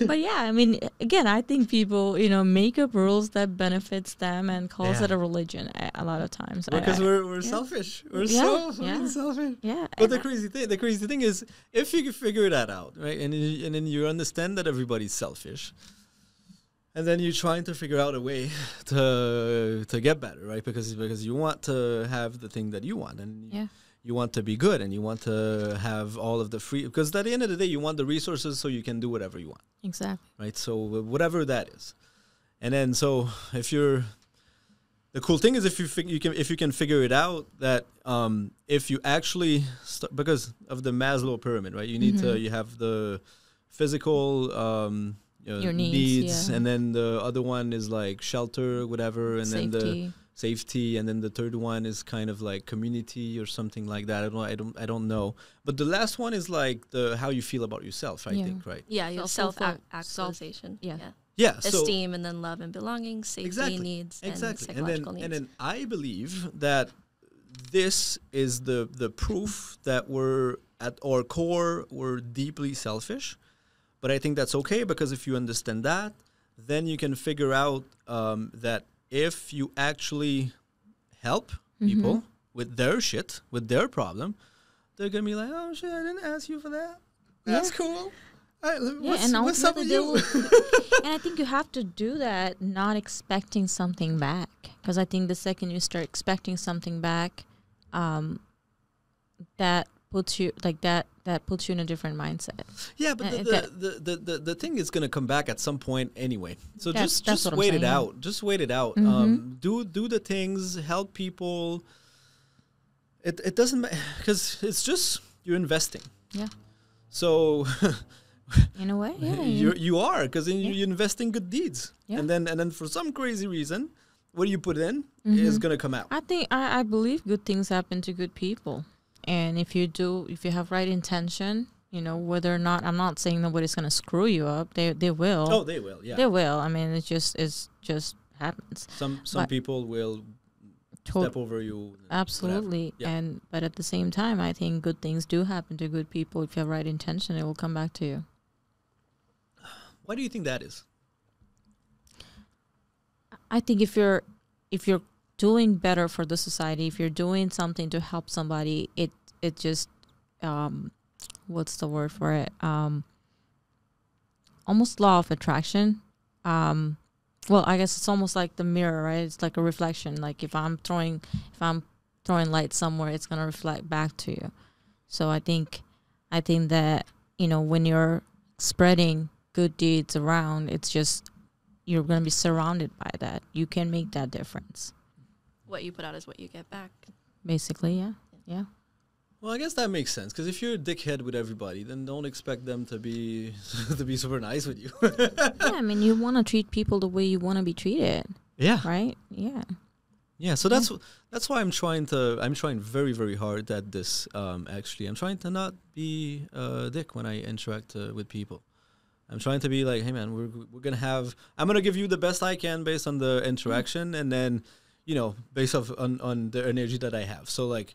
But yeah, I mean, again, I think people, make up rules that benefits them and calls it a religion a lot of times. Because we're selfish. We're so selfish. Yeah. But the crazy thing is, if you can figure that out, right, and then you understand that everybody's selfish, and then you're trying to figure out a way to get better, right? Because you want to have the thing that you want, and you want to be good, and you want to have all of the free. Because at the end of the day, you want the resources so you can do whatever you want. Exactly. Right. So whatever that is, and then so the cool thing is if you can figure it out that if you actually because of the Maslow pyramid, right? You need you have the physical. Your needs and then the other one is like shelter, whatever, and then the safety, and then the third one is kind of like community or something like that. I don't know. But the last one is like the how you feel about yourself. I think, right? Yeah, your self-actualization. Yeah. Esteem, and then love and belonging, safety needs, and psychological needs. And then I believe that this is the proof that we're at our core we're deeply selfish. But I think that's okay because if you understand that, then you can figure out that if you actually help people with their shit, with their problem, they're going to be like, oh, shit, I didn't ask you for that. That's cool. What's up with you? And I think you have to do that not expecting something back. Because I think the second you start expecting something back, that puts you like that puts you in a different mindset. Yeah, but the thing is going to come back at some point anyway. So just wait it out. Just wait it out. Do the things, help people. It doesn't matter because it's just you're investing. Yeah. So in a way, yeah. You are because you're investing good deeds. Yeah. And then for some crazy reason, what you put in is going to come out. I think I believe good things happen to good people. And if you have right intention, whether or not, I'm not saying nobody's going to screw you up. They will. Oh, they will. Yeah. They will. I mean, it just happens. Some people will step over you. Absolutely. Yeah. But at the same time, I think good things do happen to good people. If you have right intention, it will come back to you. Why do you think that is? I think if you're doing better for the society, if you're doing something to help somebody, it just what's the word for it, almost law of attraction. Well, I guess it's almost like the mirror, right? It's like a reflection. Like if I'm throwing light somewhere, it's going to reflect back to you. So I think that when you're spreading good deeds around, it's just you're going to be surrounded by that. You can make that difference. What you put out is what you get back. Basically, yeah. Well, I guess that makes sense because if you're a dickhead with everybody, then don't expect them to be super nice with you. Yeah, I mean, you want to treat people the way you want to be treated. Yeah. Right? Yeah. Yeah, so that's why I'm trying very, very hard at this. Actually, I'm trying to not be a dick when I interact with people. I'm trying to be like, hey man, I'm gonna give you the best I can based on the interaction, and then, based on the energy that I have. So like,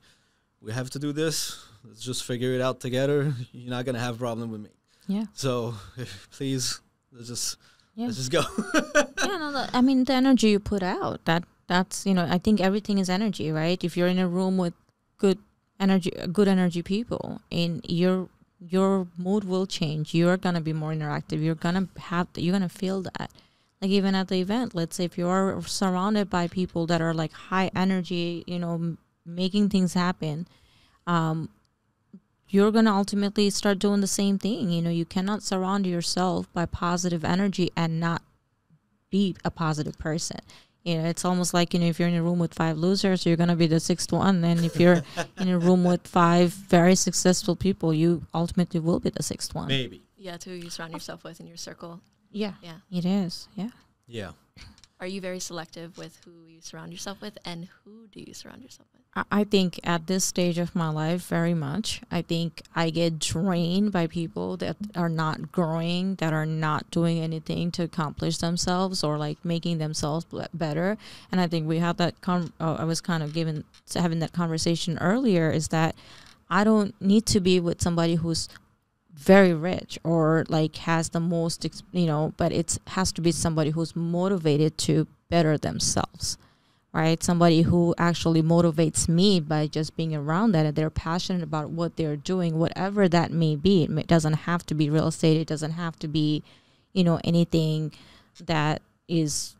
we have to do this. Let's just figure it out together. You're not gonna have a problem with me. Yeah. So please, let's just go. I mean, the energy you put out, that's, I think everything is energy, right? If you're in a room with good energy people, and your mood will change. You're gonna be more interactive. You're gonna feel that. Like even at the event, let's say if you're surrounded by people that are like high energy, making things happen, you're going to ultimately start doing the same thing. You cannot surround yourself by positive energy and not be a positive person. It's almost like, if you're in a room with 5 losers, you're going to be the 6th one. And if you're in a room with 5 very successful people, you ultimately will be the 6th one. Maybe. Yeah, it's who you surround yourself with in your circle. Yeah. Yeah. It is. Yeah. Yeah. Are you very selective with who you surround yourself with, and who do you surround yourself with? I think at this stage of my life, very much. I think I get drained by people that are not growing, that are not doing anything to accomplish themselves or like making themselves better. And I think we have that. I was kind of having that conversation earlier. Is that I don't need to be with somebody who's very rich or like has the most, but it has to be somebody who's motivated to better themselves, right? Somebody who actually motivates me by just being around that, and they're passionate about what they're doing, whatever that may be. It doesn't have to be real estate. It doesn't have to be, anything that is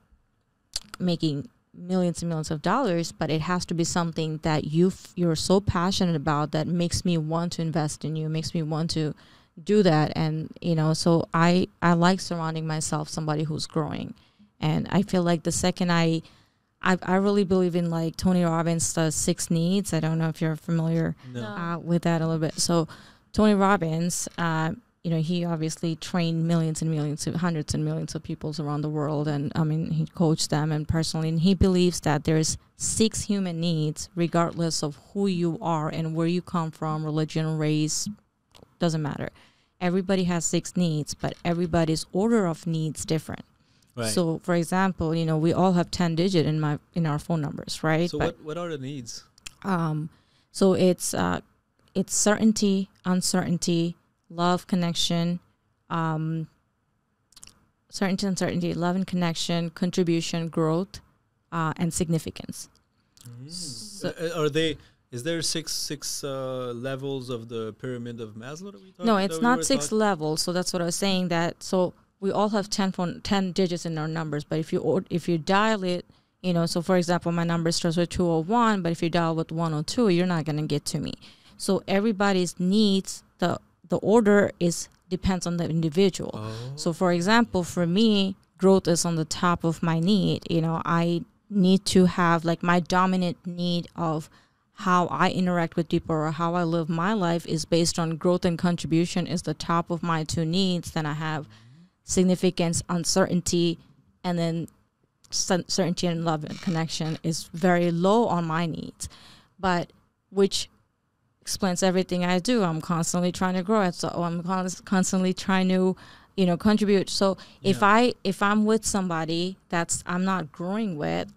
making millions and millions of dollars, but it has to be something that you're so passionate about that makes me want to invest in you, makes me want to do that. And so I like surrounding myself somebody who's growing. And I feel like the second I really believe in like Tony Robbins' 6 needs. I don't know if you're familiar with that a little bit. So Tony Robbins, he obviously trained millions and millions, hundreds and millions of people around the world, and he coached them and personally, and he believes that there's 6 human needs regardless of who you are and where you come from, religion, race, doesn't matter. Everybody has 6 needs, but everybody's order of needs different. Right. So, for example, we all have 10 digit in our phone numbers, right? So, what are the needs? So it's certainty, uncertainty, love, connection, certainty, love and connection, contribution, growth, and significance. So, is there six levels of the pyramid of Maslow that we talked about? No, it's not 6 levels. So that's what I was saying. So we all have 10 digits in our numbers. But if you dial it, so for example, my number starts with 201, but if you dial with 102, you're not going to get to me. So everybody's needs, the order depends on the individual. Oh. So for example, for me, growth is on the top of my need. I need to have like my dominant need of how I interact with people or how I live my life is based on growth, and contribution is the top of my 2 needs. Then I have significance, uncertainty, and then certainty and love and connection is very low on my needs, but which explains everything I do. I'm constantly trying to grow it, so I'm constantly trying to contribute. So if I'm with somebody that's I'm not growing with,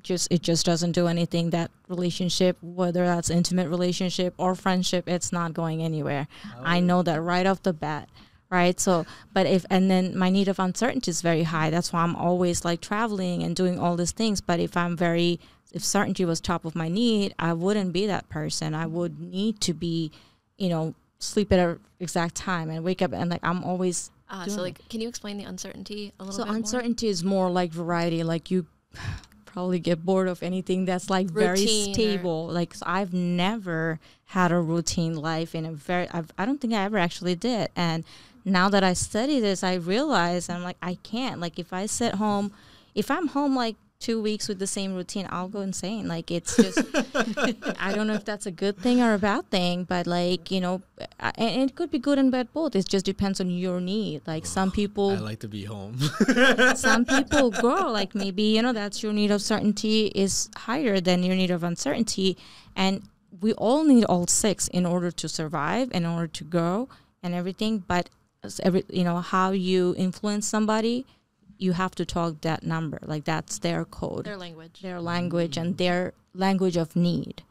it just doesn't do anything. That relationship, whether that's intimate relationship or friendship, it's not going anywhere. Oh. I know that right off the bat, right? So, and then my need of uncertainty is very high. That's why I'm always like traveling and doing all these things. But if certainty was top of my need, I wouldn't be that person. I would need to be, sleep at an exact time and wake up, and like I'm always. Can you explain the uncertainty a little bit more? So uncertainty is more like variety. Like you probably get bored of anything that's like routine, very stable. Like so I've never had a routine life in I don't think I ever actually did. And now that I study this, I realize I'm like, I can't. Like if I'm home like 2 weeks with the same routine, I'll go insane. Like, it's just, I don't know if that's a good thing or a bad thing, but like, you know, and it could be good and bad both. It just depends on your need. Like, some people, I like to be home. some people grow, like maybe, you know, that's your need of certainty is higher than your need of uncertainty. And we all need all 6 in order to survive, in order to grow and everything. But you know, how you influence somebody, you have to talk that number. Like, that's their code, their language, and their language of need.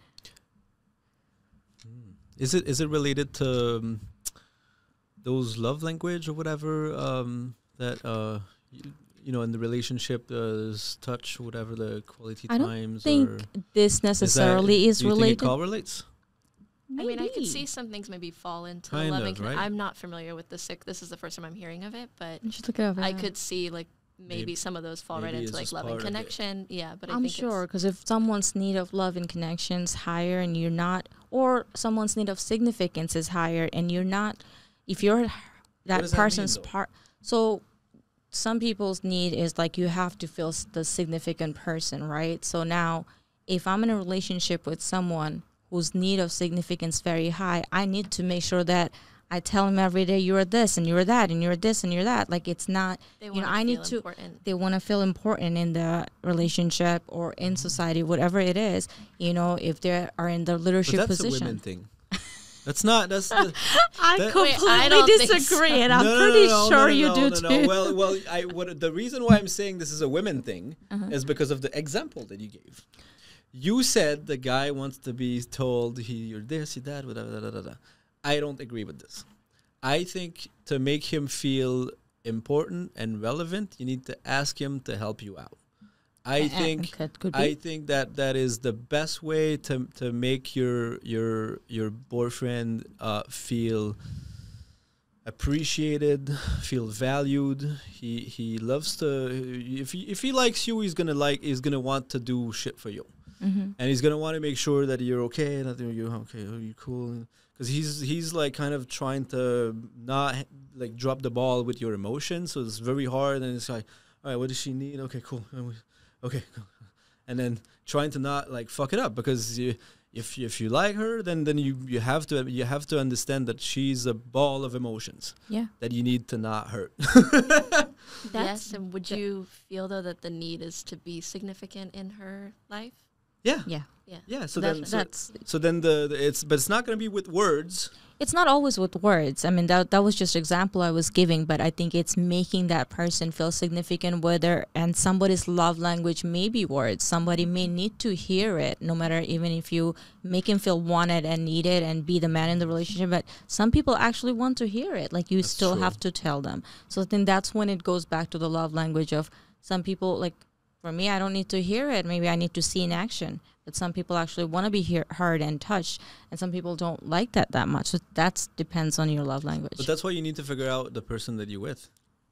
Is it related to those love language or whatever that you know, in the relationship, there's touch, whatever the quality times? I don't think this necessarily is related. Do you think it correlates? Maybe. I mean, I could see some things maybe fall into kind loving. right? I'm not familiar with this is the first time I'm hearing of it, but you should look it up, I could see like maybe some of those fall right into like love and connection. Yeah, but I'm think sure, because if someone's need of love and connection's higher and you're not, or someone's need of significance is higher and you're not, if you're that person's part. So some people's need is like you have to feel the significant person, right? So now if I'm in a relationship with someone whose need of significance very high, I need to make sure that I tell him every day, you're this and you're that and you're this and you're that. Like, it's not, you know, I need to, they want to feel important in the relationship or in society, whatever it is, you know, if they are in the leadership position. That's a women thing. That's not, that's the, I completely disagree, and I'm pretty sure you do too. Well, the reason why I'm saying this is a women thing is because of the example that you gave. You said the guy wants to be told you're this, you're that, whatever. I don't agree with this. I think to make him feel important and relevant, you need to ask him to help you out. I think that is the best way to make your boyfriend feel appreciated, feel valued. He loves to. If he likes you, he's gonna want to do shit for you. Mm-hmm. And he's gonna want to make sure that you're okay, that you're okay, you're cool, because he's like kind of trying to not like drop the ball with your emotions. So it's very hard, and it's like, all right, what does she need? Okay, cool, okay, cool. And then trying to not like fuck it up, because if you like her, then you have to understand that she's a ball of emotions. Yeah, that you need to not hurt. Yes, and would you feel though that the need is to be significant in her life? Yeah. So then it's not going to be with words. It's not always with words. I mean, that was just an example I was giving, but I think it's making that person feel significant, and somebody's love language may be words. Somebody may need to hear it, no matter, even if you make him feel wanted and needed and be the man in the relationship. But some people actually want to hear it. Like, that's still true. Have to tell them. So I think that's when it goes back to the love language of some people. Like, for me, I don't need to hear it. Maybe I need to see in action. But some people actually want to be heard and touched, and some people don't like that much. So that depends on your love language. But that's why you need to figure out the person that you're with.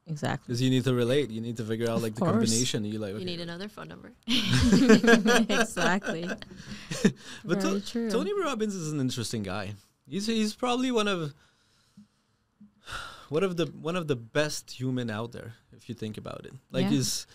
Exactly. Because you need to relate. You need to figure out like the combination. You need another phone number. Exactly. But Tony Robbins is an interesting guy. He's probably one of the best human out there, if you think about it. Like, he's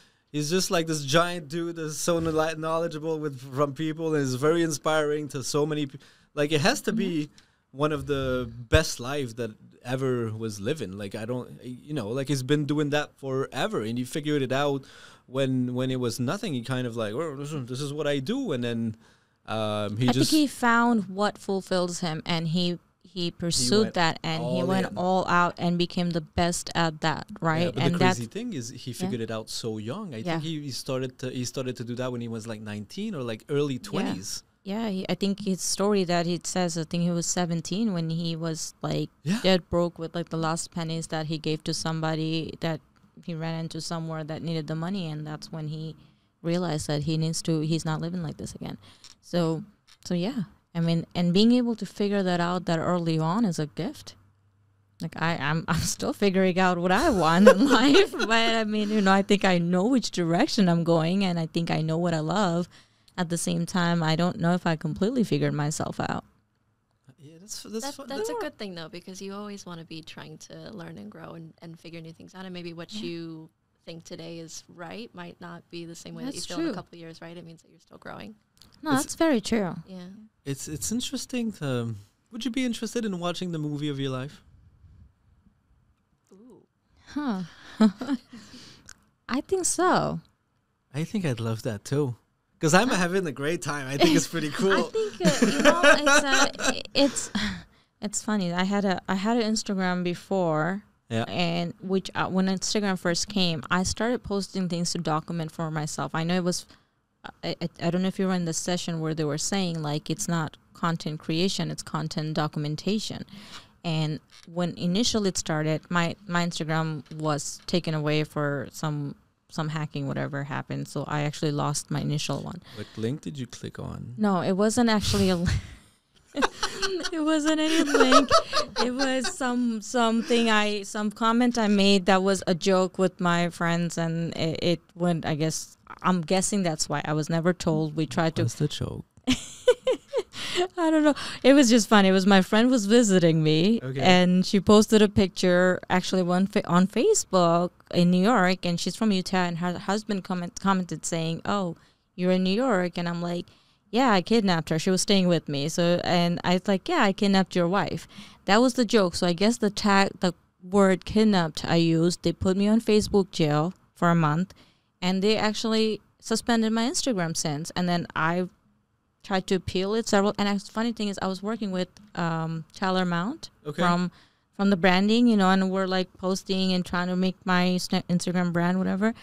just like this giant dude that's so knowledgeable from people, and is very inspiring to so many people. Like, it has to be one of the best lives that ever was living. Like, like, he's been doing that forever, and he figured it out when it was nothing. He kind of like, oh, this is what I do, and then I think he found what fulfills him, and he pursued that, and he went all out and became the best at that, right? Yeah, but and the crazy thing is he figured it out so young. I think he started to do that when he was like 19 or like early 20s. Yeah, I think his story that he says, I think he was 17 when he was like dead broke with like the last pennies that he gave to somebody that he ran into somewhere that needed the money, and that's when he realized that he's not living like this again. So yeah. I mean, and being able to figure that out that early on is a gift. Like, I'm still figuring out what I want in life, but I mean, I think I know which direction I'm going, and I think I know what I love. At the same time, I don't know if I completely figured myself out. Yeah, that's fun. That's a good thing though, because you always want to be trying to learn and grow and figure new things out, and maybe what you think today is right might not be the same way that you feel in a couple of years, right? It means that you're still growing. No, that's very true. Yeah. It's interesting to... Would you be interested in watching the movie of your life? Ooh. Huh. I think so. I think I'd love that too. Because I'm having a great time. I think it's pretty cool. I think, it's funny. I had an Instagram before. Yeah. And which when Instagram first came, I started posting things to document for myself. I know it was... I don't know if you were in the session where they were saying, like, it's not content creation, it's content documentation. And when initially it started, my Instagram was taken away for some hacking, whatever happened. So I actually lost my initial one. What link did you click on? No, it wasn't actually a it wasn't any link. It was some comment I made that was a joke with my friends, and it went, I guess, I'm guessing that's why. I was never told. We tried to... What's the joke? I don't know. It was just funny. It was my friend was visiting me, and she posted a picture, actually on Facebook in New York, and she's from Utah, and her husband commented saying, "Oh, you're in New York," and I'm like, "Yeah, I kidnapped her. She was staying with me." So, and I was like, "Yeah, I kidnapped your wife." That was the joke. So I guess the word kidnapped I used, they put me on Facebook jail for a month, and they actually suspended my Instagram since. And then I tried to appeal it several. And the funny thing is, I was working with Tyler Mount from the branding, and we're like posting and trying to make my Instagram brand, whatever.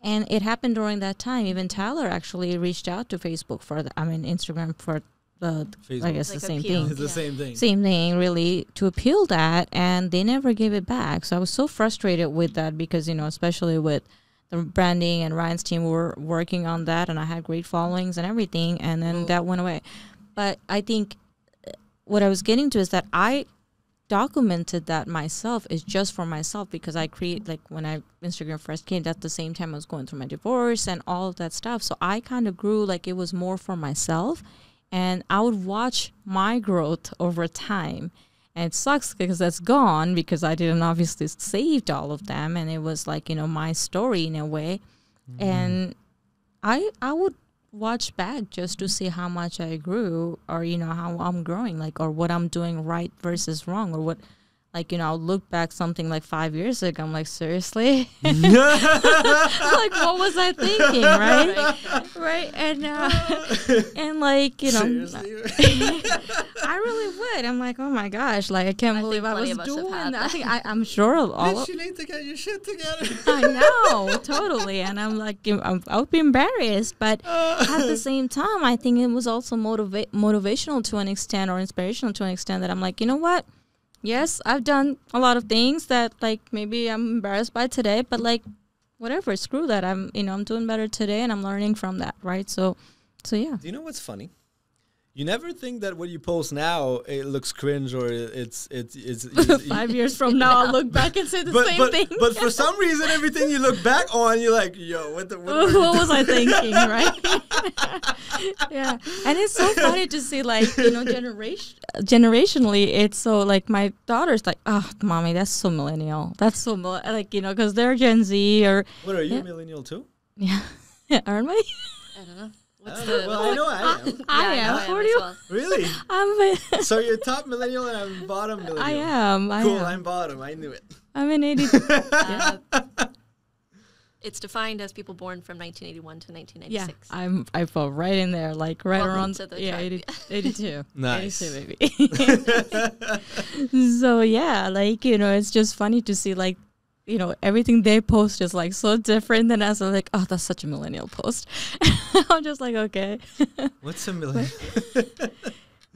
And it happened during that time. Even Tyler actually reached out to Facebook Instagram for the Facebook. I guess like the same thing. It's the same thing. Same thing, really, to appeal that, and they never gave it back. So I was so frustrated with that because, especially with the branding and Ryan's team were working on that, and I had great followings and everything, and then that went away. But I think what I was getting to is that I documented that myself is just for myself, because I create, like, when Instagram first came, that's the same time I was going through my divorce and all of that stuff. So I kind of grew like it was more for myself, and I would watch my growth over time. And it sucks because that's gone, because I didn't obviously saved all of them, and it was like, my story in a way. And I would watch back just to see how much I grew, or how I'm growing, like, or what I'm doing right versus wrong, or what, like, I'll look back something like 5 years ago, I'm like, seriously? Like, what was I thinking, right? And like, I really would. I'm like, oh my gosh, like, I can't believe I was doing that. I think I'm sure all. You need to get your shit together. I know, totally. And I'm like, I would be embarrassed, but at the same time, I think it was also motivational to an extent, or inspirational to an extent, that I'm like, you know what? Yes, I've done a lot of things that, like, maybe I'm embarrassed by today, but, like, whatever, screw that. I'm doing better today, and I'm learning from that, right? So yeah. Do you know what's funny? You never think that what you post now, it looks cringe, or it's 5 years from now, I'll look back and say the same thing. But for some reason, everything you look back on, you're like, yo, what was I thinking, right? Yeah. And it's so funny to see, like, generationally, it's so, like, my daughter's like, oh, mommy, that's so millennial. That's so, like, because they're Gen Z, or... What, are you millennial too? Yeah. Aren't we? I don't know. I know I am. I am. 40. Well. Really? So you're top millennial and I'm bottom millennial. I am. Cool, I'm bottom. I knew it. I'm an 80. It's defined as people born from 1981 to 1996. Yeah, I fall right in there, like right Welcome around to the 82. Nice. 82, baby. So yeah, like, it's just funny to see, like, everything they post is, like, so different than us. I'm like, oh, that's such a millennial post. I'm just like, okay. What's a millennial?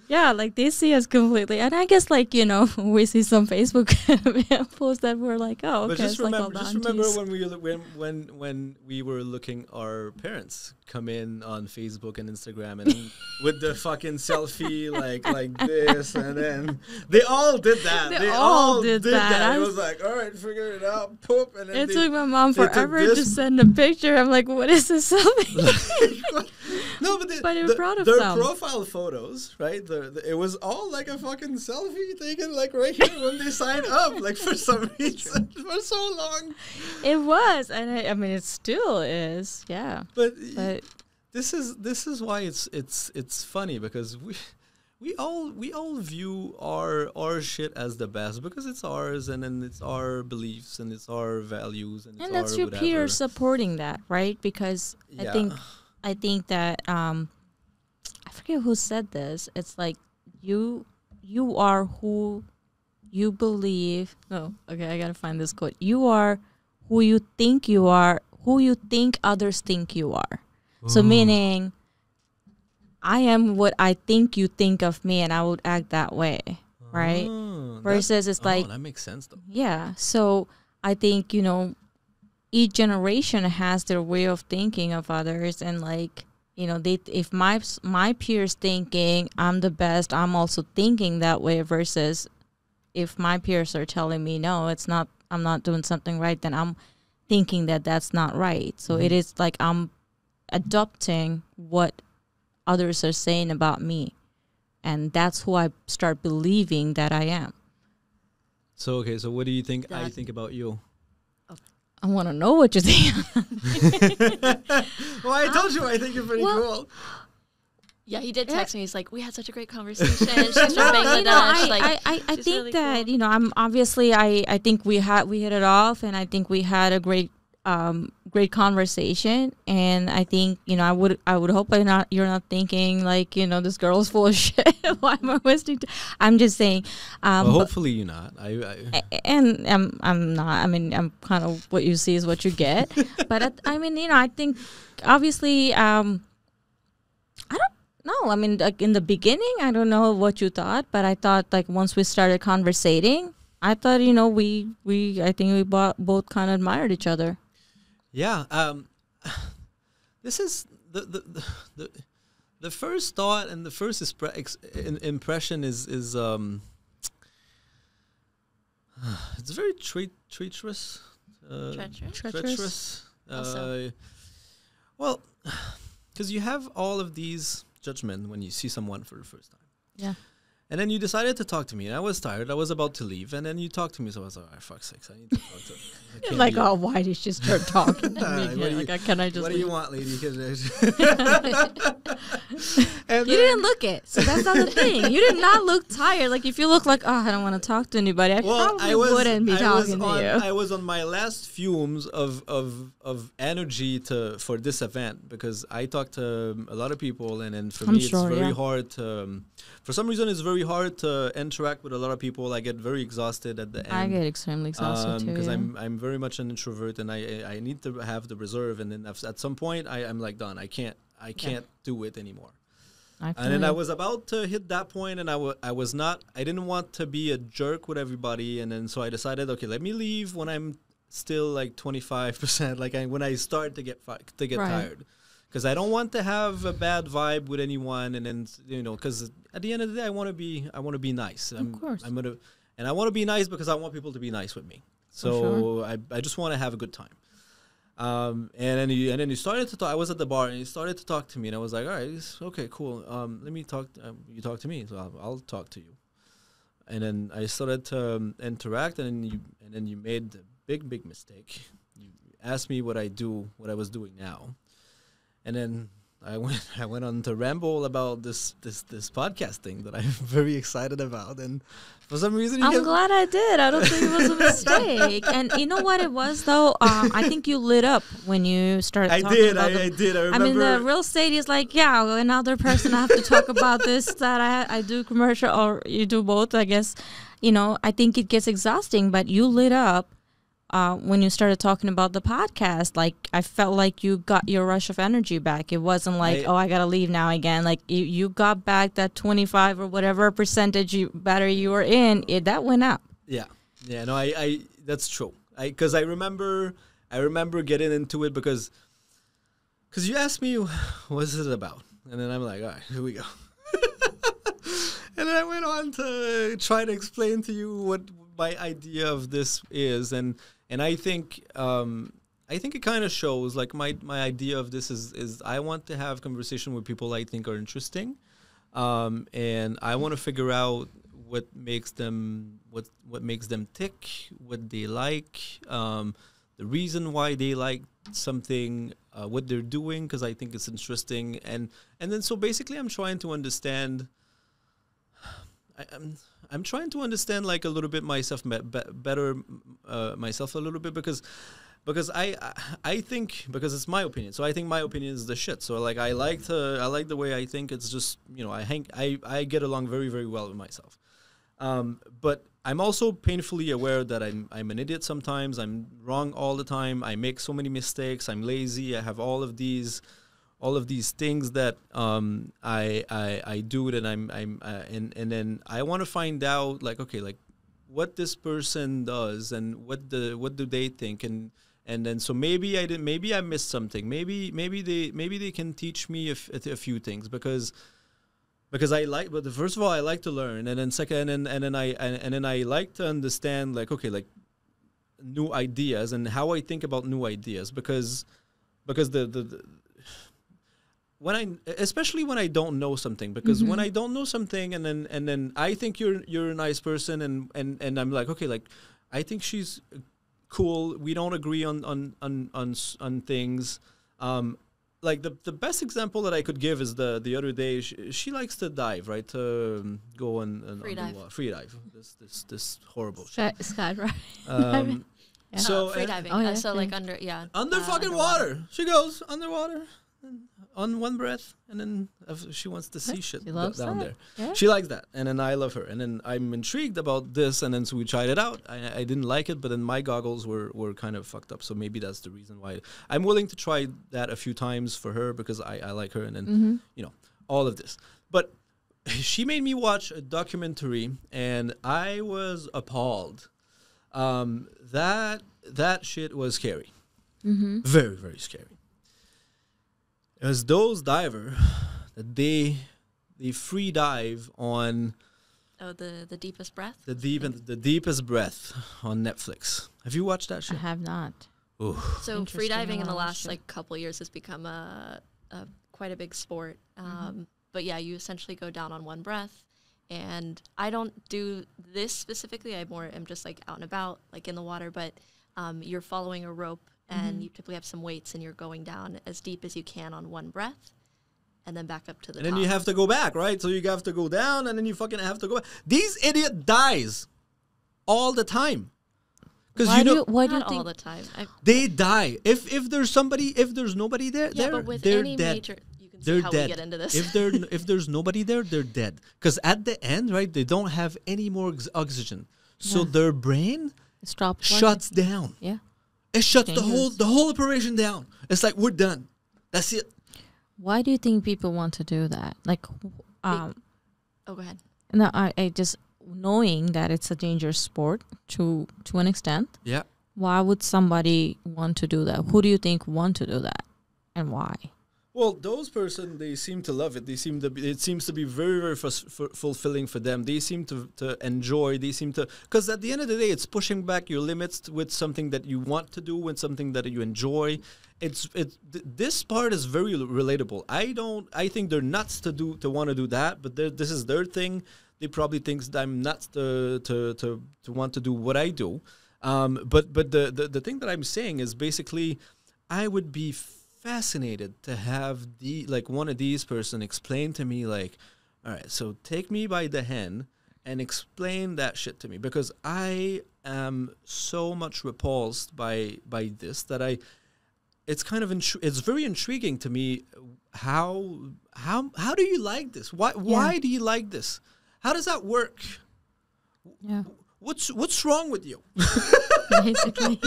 Yeah, like, they see us completely. And I guess, like, we see some Facebook posts that we're like, oh, okay. But just remember, like when we were looking our parents come in on Facebook and Instagram, and with the fucking selfie like this, and then they all did that. They all did that. I was like, all right, figure it out. Poop. And then it took my mom forever to send a picture. I'm like, what is this selfie? No, but you're proud of their them. profile photos, right? It was all like a fucking selfie taken like right here when they signed up, like for some reason for so long. It was, and I mean, it still is, yeah. But this is why it's funny because we all view our shit as the best because it's ours and then it's our beliefs and it's our values and it's that's your whatever. peers supporting that, right? Because I think that I forget who said this. It's like you are who you believe. No, okay, I gotta find this quote. You are who you think you are, who you think others think you are. Ooh. So meaning, I am what I think you think of me, and I would act that way, right? Versus it's like that makes sense though. Yeah, so I think each generation has their way of thinking of others, and like if my peers thinking I'm the best, I'm also thinking that way. Versus if my peers are telling me no, it's not, I'm not doing something right, then I'm thinking that that's not right. So it is like I'm adopting what others are saying about me, and that's who I start believing that I am. So okay, so what do you think I think about you? I want to know what you think. Well, I told you I think you're pretty cool. Yeah, he did text me. He's like, "We had such a great conversation." She's from Bangladesh. I think really that cool. I'm obviously I think we hit it off, and I think we had a great conversation, and I think I would hope you're not thinking like this girl's full of shit. Why am I wasting I'm just saying. Well, hopefully you're not. And I'm not. I mean, I'm kind of what you see is what you get. But I mean, I think obviously I don't know. I mean, like in the beginning, I don't know what you thought, but I thought like once we started conversating, I thought I think we both kind of admired each other. Yeah, this is the first thought and the first impression is it's very treacherous. Treacherous. Well, because you have all of these judgment when you see someone for the first time. Yeah. And then you decided to talk to me, and I was tired. I was about to leave, and then you talked to me, so I was like, fuck's sakes, I need to talk to You're like, oh, why did she start talking to me again? Can I just What leave? do you want, lady? You didn't look it, so that's not the thing. You did not look tired. Like, if you look like, oh, I don't want to talk to anybody, I probably wouldn't be talking to you. I was on my last fumes of energy for this event, because I talked to a lot of people, and then for me, it's very hard to... For some reason, it's very hard to interact with a lot of people. I get very exhausted at the end. I get extremely exhausted too. Because I'm very much an introvert, and I need to have the reserve. And then at some point, I'm like done. I can't do it anymore. And then I was about to hit that point, and I didn't want to be a jerk with everybody. And then so I decided, okay, let me leave when I'm still like 25%, like when I start to get tired. Because I don't want to have a bad vibe with anyone, and then because at the end of the day, I want to be nice. Of course, and I want to be nice because I want people to be nice with me. So I just want to have a good time. And then you started to talk. I was at the bar, and you started to talk to me, and I was like, all right, okay, cool. Let me talk. You talk to me, so I'll talk to you. And then I started to interact, and then you made a big mistake. You asked me what I was doing now. And then I went on to ramble about this podcast thing that I'm very excited about, and for some reason I'm glad I did. I don't think it was a mistake. And you know what it was though? I think you lit up when you started talking about I did. I remember. I mean, the real estate is like, yeah, another person I have to talk about this, that I do commercial, or you do both, I guess. I think it gets exhausting, but you lit up. When you started talking about the podcast, like I felt like you got your rush of energy back. It wasn't like, I gotta leave now again. Like you got back that 25 or whatever percentage battery you were in. That went up. Yeah. No, I that's true. Because I remember getting into it because you asked me what's it about, and then I'm like, all right, here we go. And then I went on to try to explain to you what my idea of this is, and I think I think it kind of shows like my idea of this is I want to have conversation with people I think are interesting, and I want to figure out what makes them tick, what they like, the reason why they like something, what they're doing, because I think it's interesting, and then so basically I'm trying to understand. I'm trying to understand like a little bit myself better, myself a little bit because I think, because it's my opinion, so I think my opinion is the shit. So like I like the way I think. It's just, you know, I get along very, very well with myself. But I'm also painfully aware that I'm an idiot sometimes. I'm wrong all the time. I make so many mistakes. I'm lazy. I have all of these things that I do, and and then I want to find out like, okay, like what this person does and what do they think, and then so maybe I missed something. Maybe they can teach me a few things because I like, but first of all I like to learn, and then second and then I like to understand like, okay, like new ideas and how I think about new ideas because especially when I don't know something, because when I don't know something and then I think you're a nice person and I'm like, okay, like I think she's cool. We don't agree on things. Like the best example that I could give is the other day she likes to dive, right? To go on free dive. This horrible shit. Skydive. Yeah. So free diving. So like under fucking water. She goes underwater. On one breath, and then she wants to see shit down there. Yeah. She likes that, and then I love her, and then I'm intrigued about this, and then so we tried it out. I didn't like it, but then my goggles were kind of fucked up, so maybe that's the reason why. I'm willing to try that a few times for her because I like her, and then you know, all of this. But she made me watch a documentary, and I was appalled. That shit was scary, very, very scary. As those diver that they free dive on the deepest breath, the deepest breath on Netflix. Have you watched that shit? I have not. Ooh. So free diving in the last like couple of years has become a quite a big sport. But yeah, you essentially go down on one breath, and I don't do this specifically. I more am just like out and about, like in the water, but you're following a rope. And you typically have some weights, and you're going down as deep as you can on one breath, and then back up to the top. And then you have to go back, right? So you have to go down, and then you fucking have to go back. These idiot dies all the time. Because you know, why do you think all the time? They die if there's nobody there. Yeah, but with any dead. Major, you can see how we get into this. If there's nobody there, they're dead. Because at the end, right, they don't have any more oxygen, so their brain shuts down. Yeah. It shuts the whole operation down. It's like, we're done. That's it. Why do you think people want to do that? Like, go ahead. No, I just knowing that it's a dangerous sport to an extent. Yeah. Why would somebody want to do that? Who do you think want to do that, and why? Well, those person, they seem to love it. It seems to be very, very fulfilling for them. They seem to enjoy. They seem to, because at the end of the day, it's pushing back your limits with something that you want to do, with something that you enjoy. This part is very relatable. I think they're nuts to want to do that, but this is their thing. They probably think that I'm nuts to want to do what I do. But the thing that I'm saying is basically, I would be fascinated to have one of these person explain to me, like, all right, so take me by the hand and explain that shit to me, because I am so much repulsed by this that it's kind of it's very intriguing to me. How do you like this? Why do you like this? How does that work? Yeah. What's wrong with you? Basically.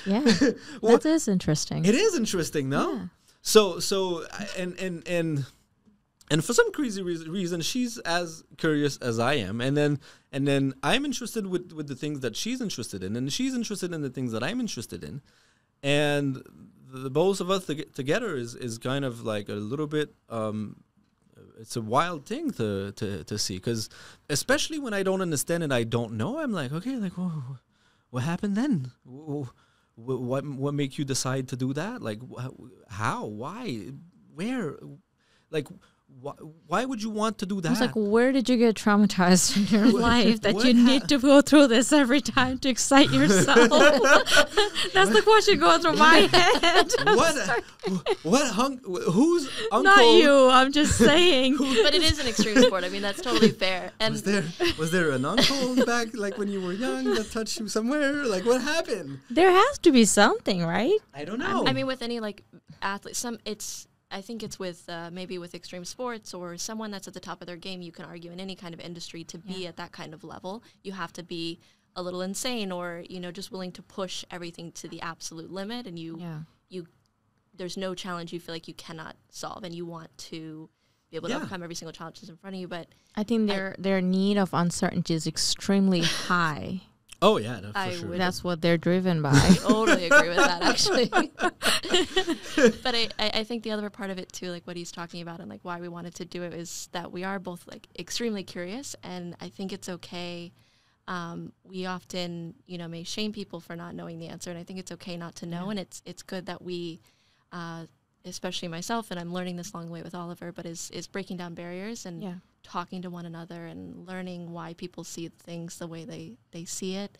Yeah, that is interesting. It is interesting, no? Yeah. So and for some crazy reason, she's as curious as I am, and then I'm interested with the things that she's interested in, and she's interested in the things that I'm interested in, and the both of us together is kind of like a little bit. It's a wild thing to see, because especially when I don't understand and I don't know, I'm like, okay, like, whoa. what happened then? What make you decide to do that? Like, how? Why? Where? Like, why would you want to do that? It's like, where did you get traumatized in your life that you need to go through this every time to excite yourself? That's the question going through my head. Whose uncle? Not you. I'm just saying. But it is an extreme sport. I mean, that's totally fair. And was there an uncle back, like when you were young, that touched you somewhere? Like, what happened? There has to be something, right? I don't know. I mean, with any like athlete, I think it's with maybe with extreme sports or someone that's at the top of their game. You can argue in any kind of industry to be at that kind of level, you have to be a little insane or, just willing to push everything to the absolute limit. And there's no challenge you feel like you cannot solve and you want to be able to overcome every single challenge that's in front of you. But I think their need of uncertainty is extremely high. Oh, yeah, no, for sure. That's what they're driven by. I totally agree with that, actually. But I think the other part of it, too, like what he's talking about and like why we wanted to do it is that we are both like extremely curious. And I think it's okay. We often, may shame people for not knowing the answer. And I think it's okay not to know. And it's good that we, especially myself, and I'm learning this along the way with Oliver, but is breaking down barriers and talking to one another and learning why people see things the way they see it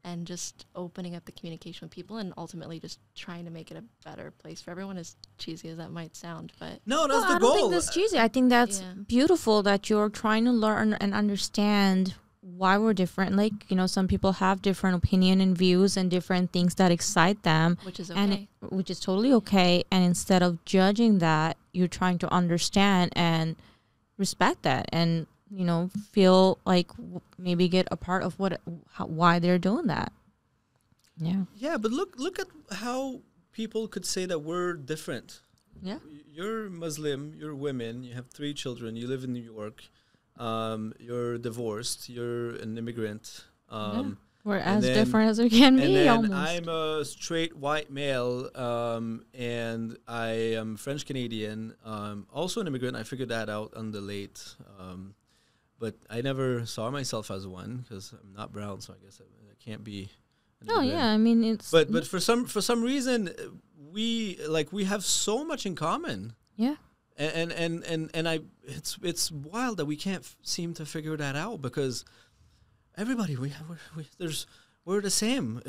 and just opening up the communication with people and ultimately just trying to make it a better place for everyone, as cheesy as that might sound. But no, that's the goal. I don't think that's cheesy. I think that's beautiful that you're trying to learn and understand why we're different. Like, some people have different opinion and views and different things that excite them. Which is okay. Which is totally okay. And instead of judging that, you're trying to understand and respect that and, feel like maybe get a part of why they're doing that. Yeah. Yeah, but look at how people could say that we're different. Yeah. You're Muslim, you're women, you have 3 children, you live in New York. You're divorced, you're an immigrant. We're as different as we can be, and then almost. I'm a straight white male, and I am French Canadian, also an immigrant. I figured that out on the late, but I never saw myself as one because I'm not brown, so I guess I can't be. Oh yeah, I mean it's. But for some reason, we have so much in common. Yeah. And it's wild that we can't seem to figure that out because everybody we're the same.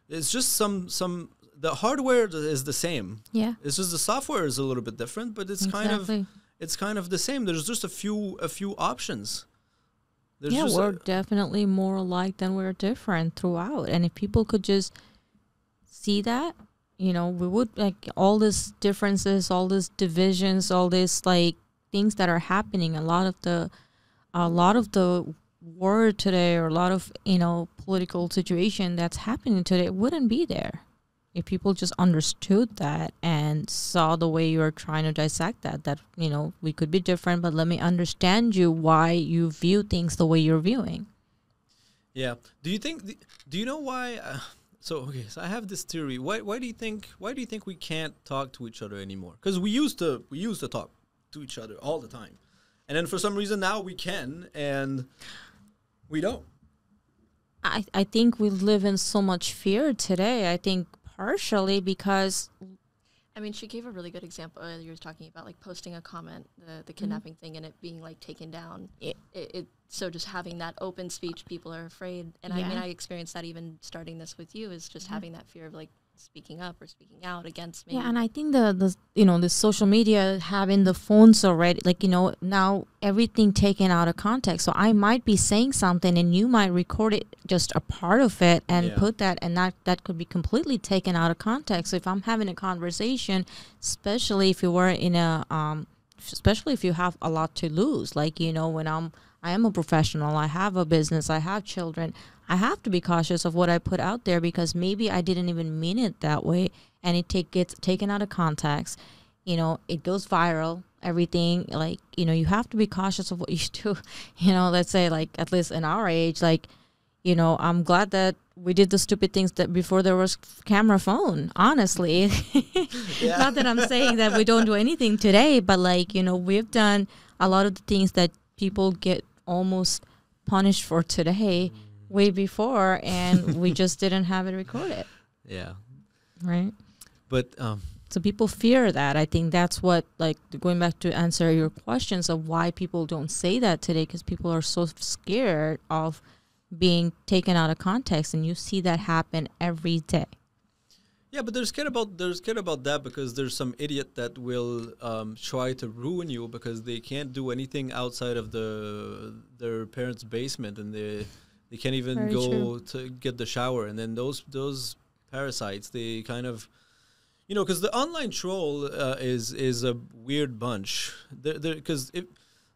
It's just some the hardware is the same. Yeah. It's just the software is a little bit different, but it's kind of the same. There's just a few options. We're definitely more alike than we're different throughout. And if people could just see that, we would like all these differences, all these divisions, all these like things that are happening. A lot of the war today, or a lot of political situation that's happening today wouldn't be there if people just understood that and saw the way you're trying to dissect that we could be different, but let me understand you why you view things the way you're viewing. Yeah. Do you know why? So I have this theory. Why do you think we can't talk to each other anymore? Because we used to talk to each other all the time, and then for some reason now we can and we don't. I think we live in so much fear today. I think partially because. I mean, she gave a really good example earlier. You were talking about like posting a comment, the kidnapping thing, and it being like taken down. So just having that open speech, people are afraid. And I mean, I experienced that even starting this with you, is just having that fear of like speaking up or speaking out against me. Yeah, and I think the social media, having the phones already, like, now everything taken out of context. So I might be saying something and you might record it, just a part of it, and put that, and that could be completely taken out of context. So if I'm having a conversation, especially if you were in especially if you have a lot to lose, like, when I am a professional, I have a business, I have children, I have to be cautious of what I put out there because maybe I didn't even mean it that way, and it gets taken out of context. It goes viral, everything, like, you have to be cautious of what you do. Let's say, like, at least in our age, like, I'm glad that we did the stupid things that before there was camera phone, honestly. Not that I'm saying that we don't do anything today, but like, we've done a lot of the things that people get almost punished for today way before, and we just didn't have it recorded. Yeah. Right. But so people fear that. I think that's what, like, going back to answer your questions of why people don't say that today, because people are so scared of being taken out of context, and you see that happen every day. Yeah, but they're scared about that because there's some idiot that will try to ruin you because they can't do anything outside of their parents' basement, and they can't even Very go true. to get the shower. And then those parasites, they kind of, because the online troll is a weird bunch. Because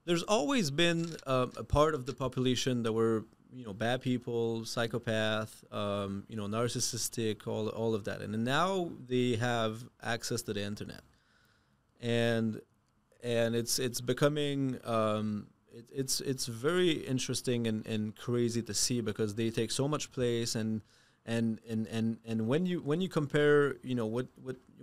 there's always been a part of the population that were bad people, psychopath, narcissistic, all of that, and now they have access to the internet, and it's becoming it's very interesting and crazy to see because they take so much place and when you compare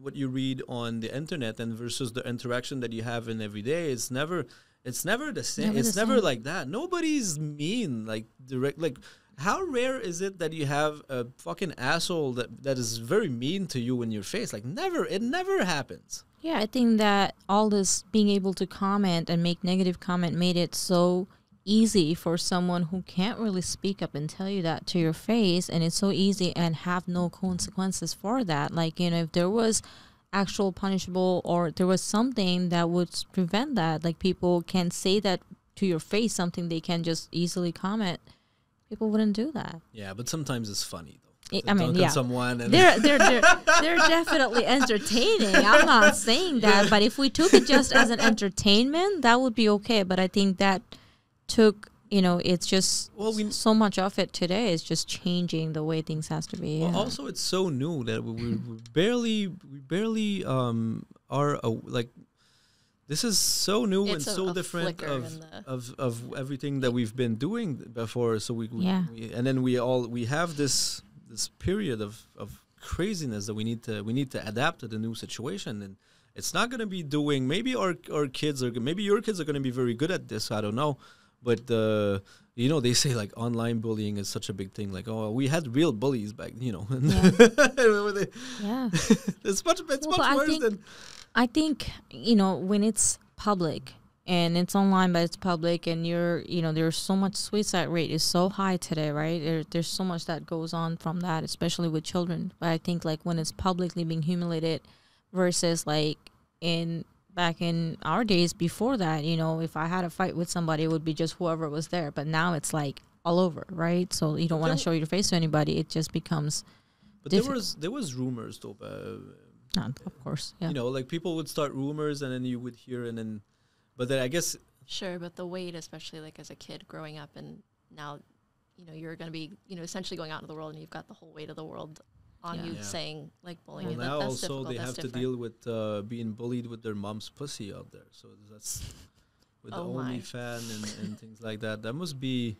what you read on the internet and versus the interaction that you have in every day, it's never the same. It's never like that. Nobody's mean, like direct. Like, how rare is it that you have a fucking asshole that is very mean to you in your face? Like, never. It never happens. Yeah, I think that all this being able to comment and make negative comment made it so easy for someone who can't really speak up and tell you that to your face, and it's so easy and have no consequences for that. Like, if there was actual punishable or there was something that would prevent that, like people can say that to your face, something they can just easily comment, people wouldn't do that. Yeah, but sometimes it's funny though. I mean, yeah, someone and they're definitely entertaining. I'm not saying that, but if we took it just as an entertainment, that would be okay. But I think that took, it's just so much of it today is just changing the way things has to be. Well, also it's so new that we barely are like, this is so new and so different of everything that we've been doing before. So we and then we have this period of craziness that we need to adapt to the new situation, and it's not going to be doing. Maybe our kids are, maybe your kids are going to be very good at this. I don't know. But they say like online bullying is such a big thing. Like, oh, we had real bullies back, Yeah. Yeah. It's much worse than. I think when it's public and it's online, but it's public, and there's so much suicide rate is so high today, right? There's so much that goes on from that, especially with children. But I think like when it's publicly being humiliated versus like back in our days before that, if I had a fight with somebody, it would be just whoever was there. But now it's like all over, right? So you don't want to show your face to anybody. It just becomes. But there was rumors though. Of course, yeah. Like people would start rumors, and then you would hear, but then I guess. Sure, but the weight, especially like as a kid growing up, and now, you're going to be, essentially going out into the world, and you've got the whole weight of the world on you saying like bullying. Well, and now that's also they have different. to deal with being bullied with their mom's pussy out there. So that's with the OnlyFans and things like that. That must be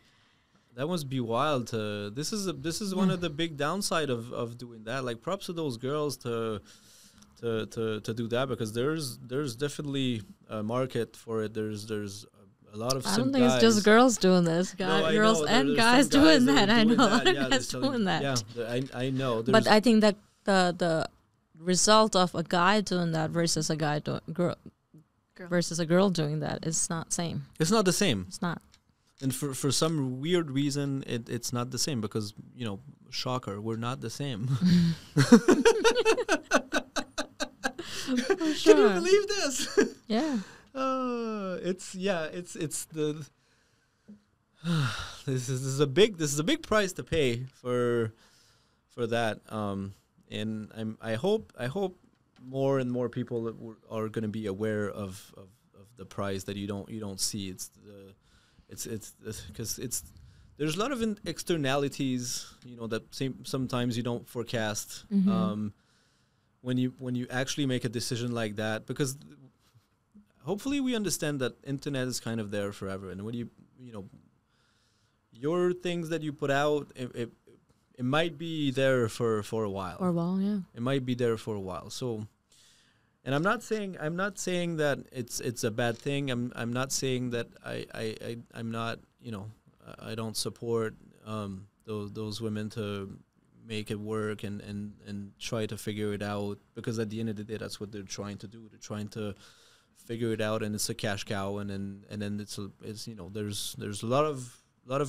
wild. This is one of the big downside of doing that. Like, props to those girls to do that, because there's definitely a market for it. There's a lot of. I don't think it's just girls doing this. Girls and guys doing that. I know a lot of guys doing that. Yeah, I know. But I think that the result of a guy doing that versus a girl versus a girl doing that is not same. It's not the same. It's not. And for some weird reason, it's not the same because, shocker, we're not the same. Sure. Can you believe this? Yeah. It's the this is a big price to pay for that. And I hope more and more people are going to be aware of the price that you don't see. It's because there's a lot of externalities, that sometimes you don't forecast. Mm-hmm. When you actually make a decision like that, because hopefully we understand that internet is kind of there forever, and when your things that you put out, it might be there for a while. For a while, yeah. It might be there for a while. So, and I'm not saying that it's a bad thing. I'm not saying that I'm not, I don't support those women to make it work and try to figure it out, because at the end of the day, that's what they're trying to do. They're trying to figure it out, and it's a cash cow, and then it's there's a lot of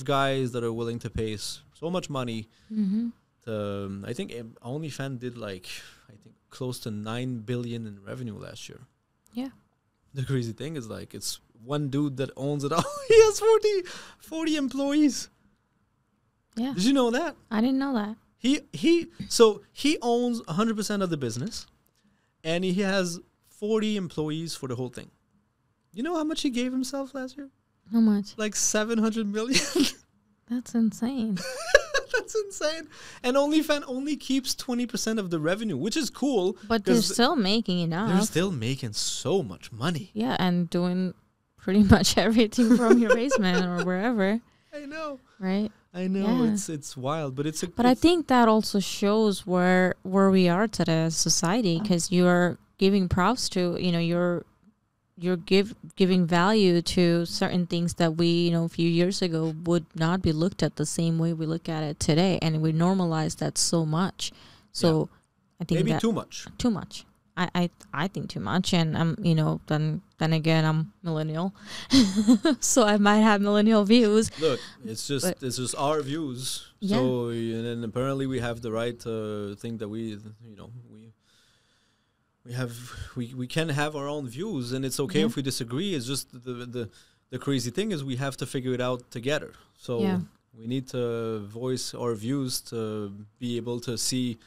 guys that are willing to pay so much money. I think OnlyFans did close to $9 billion in revenue last year. Yeah. The crazy thing is it's one dude that owns it all. He has 40 employees. Yeah. Did you know that? I didn't know that. So he owns 100% of the business, and he has 40 employees for the whole thing. You know how much he gave himself last year? How much? Like $700 million. That's insane. That's insane. And OnlyFans only keeps 20% of the revenue, which is cool. But they're still making enough. They're still making so much money. Yeah, and doing pretty much everything from your basement or wherever. I know. Right? I know. Yeah. It's wild, but I think that also shows where we are today as society, because you're giving props to, you're giving value to certain things that we, a few years ago would not be looked at the same way we look at it today, and we normalize that so much. So I think maybe too much. Too much. I think too much, and then again I'm millennial, so I might have millennial views. Look, it's just our views. Yeah. So and then apparently we have the right to think that we can have our own views, and it's okay if we disagree. It's just the crazy thing is we have to figure it out together. So we need to voice our views to be able to see.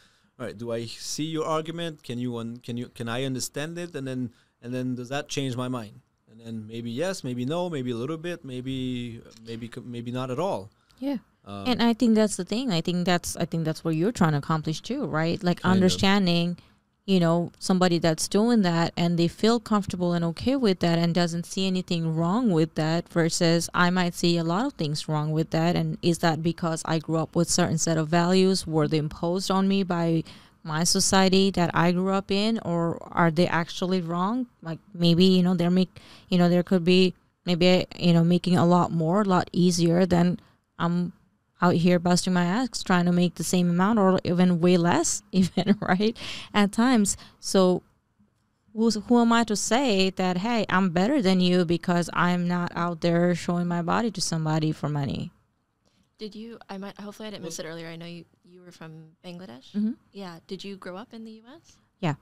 All right, do I see your argument? Can I understand it? And then does that change my mind? And then maybe yes, maybe no, maybe a little bit, maybe not at all. Yeah. And I think that's the thing. I think that's what you're trying to accomplish too, right? Like understanding, somebody that's doing that and they feel comfortable and okay with that and doesn't see anything wrong with that, versus I might see a lot of things wrong with that. And is that because I grew up with certain set of values? Were they imposed on me by my society that I grew up in, or are they actually wrong? Like maybe, there could be maybe, making a lot easier than I'm out here busting my ass trying to make the same amount or even way less even, right, at times. So who am I to say that, hey, I'm better than you because I'm not out there showing my body to somebody for money? Hopefully I didn't miss it earlier. I know you were from Bangladesh. Mm-hmm. Yeah. Did you grow up in the U.S.? Yeah.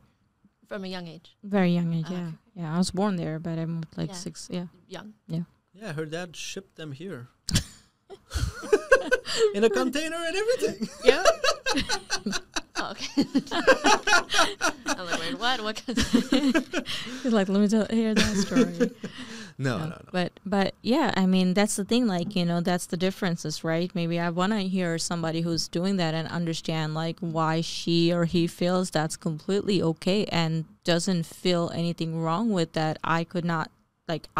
From a young age? Very young age, yeah. Okay. Yeah, I was born there, but I'm 6, Young. Yeah. Yeah, her dad shipped them here. In a container and everything. Yeah. Oh, okay. I'm like, wait, what? What? He's like, let me hear that story. No. But yeah, I mean, that's the thing. Like, that's the differences, right? Maybe I want to hear somebody who's doing that and understand like why she or he feels that's completely okay and doesn't feel anything wrong with that. I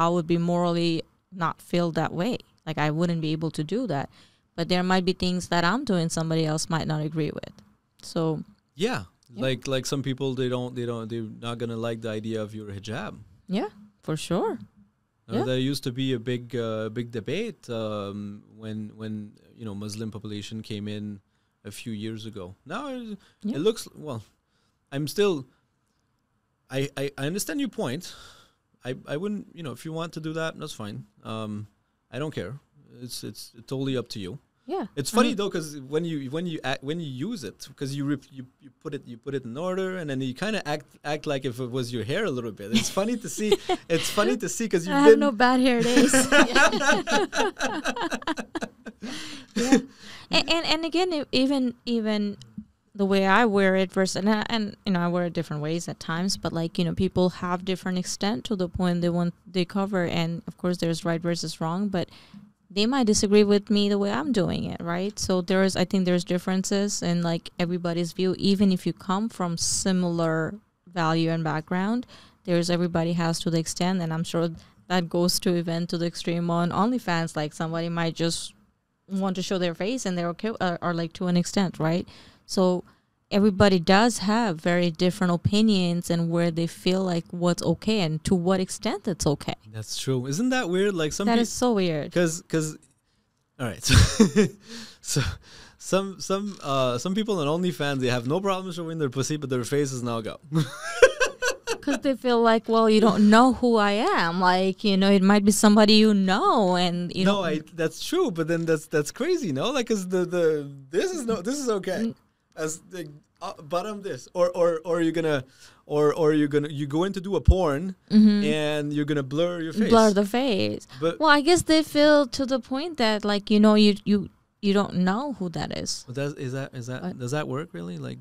would be morally not feel that way. Like I wouldn't be able to do that. But there might be things that I'm doing somebody else might not agree with. So yeah. Like some people they're not gonna like the idea of your hijab. Yeah, for sure. There used to be a big debate when Muslim population came in a few years ago. Now it looks well. I understand your point. I wouldn't, if you want to do that, that's fine. I don't care. It's totally up to you. Yeah. It's funny though, because when you use it, because you put it in order, and then you kind of act like if it was your hair a little bit. It's funny to see. It's funny to see because I have no bad hair days. Yeah. And again, even the way I wear it versus and I wear it different ways at times, but people have different extent to the point they cover, and of course there's right versus wrong, but they might disagree with me the way I'm doing it, right? So I think there's differences in everybody's view, even if you come from similar value and background. Everybody has to the extent, and I'm sure that goes to even to the extreme on OnlyFans. Like somebody might just want to show their face and they're okay, or to an extent, right? So everybody does have very different opinions and where they feel like what's okay and to what extent it's okay. That's true. Isn't that weird? Like that is so weird. Because All right. So some people on OnlyFans, they have no problem showing their pussy, but their face is now go. Because they feel like, well, you don't know who I am. Like, you know, it might be somebody you know, and you know. No, that's true, but then that's crazy, no? Like, cause this is okay. As the bottom this, or you're gonna, you go in to do a porn, and you're gonna blur your face. Blur the face. But well, I guess they feel to the point that, like, you know, you don't know who that is. Does that work really? Like,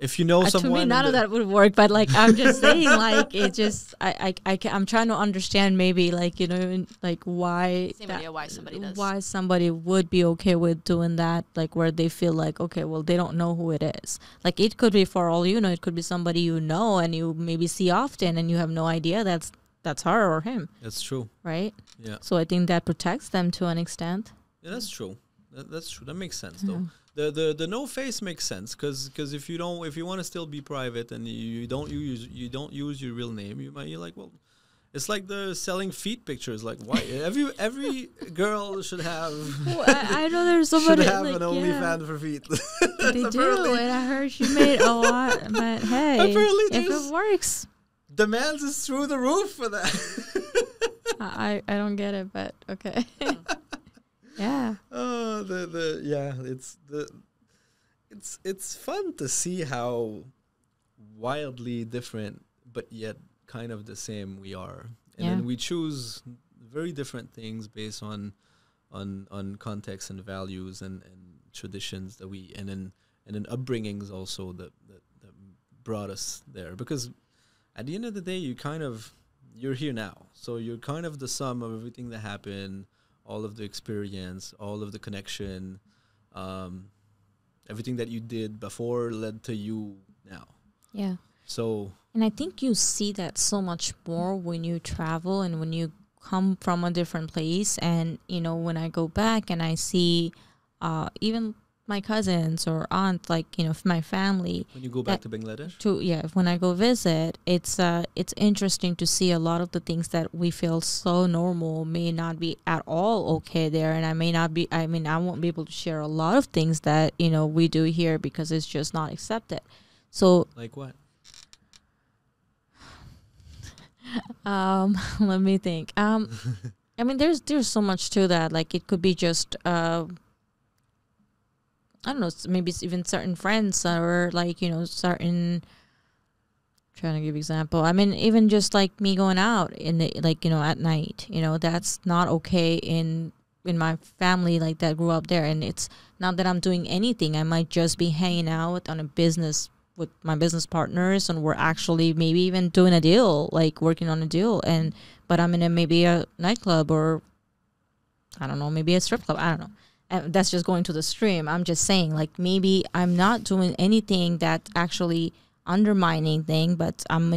if you know someone, to me, none of that would work. But like, I'm just saying, like, it just, I'm trying to understand, maybe, like, you know, like why somebody would be okay with doing that, like where they feel like, okay, well, they don't know who it is. Like, it could be, for all you know, it could be somebody you know and you maybe see often, and you have no idea that's her or him. That's true, right? Yeah. So I think that protects them to an extent. Yeah, that's true. That's true. That makes sense, though. The no face makes sense, because if you want to still be private and you don't use your real name, you're like, well, it's like the selling feet pictures. Like, why every girl should have. Well, I know there's somebody should have an OnlyFans for feet. They do, and I heard she made a lot. But hey, if it works, demand is through the roof for that. I don't get it, but okay. Yeah. Oh, it's fun to see how wildly different, but yet kind of the same we are, and then we choose very different things based on context and values and traditions that and then upbringings also that brought us there. Because at the end of the day, you're here now, so you're kind of the sum of everything that happened. All of the experience, all of the connection, everything that you did before led to you now. Yeah. So. And I think you see that so much more when you travel and when you come from a different place. And, you know, when I go back and I see even my cousins or aunt, like, you know, my family. When you go back to Bangladesh? When I go visit, it's interesting to see a lot of the things that we feel so normal may not be at all okay there. And I won't be able to share a lot of things that, you know, we do here because it's just not accepted. So. Like what? Let me think. I mean, there's so much to that. Like, it could be just, I don't know, maybe it's even certain friends or, like, you know, certain, trying to give example. I mean, even just like me going out like, you know, at night, you know, that's not okay in my family, like, that grew up there. And it's not that I'm doing anything. I might just be hanging out on a business with my business partners, and we're actually maybe even doing a deal, like working on a deal. But I'm in maybe a nightclub, or I don't know, maybe a strip club. I don't know. That's just going to the stream. I'm just saying, like, maybe I'm not doing anything that's actually undermining thing, but I'm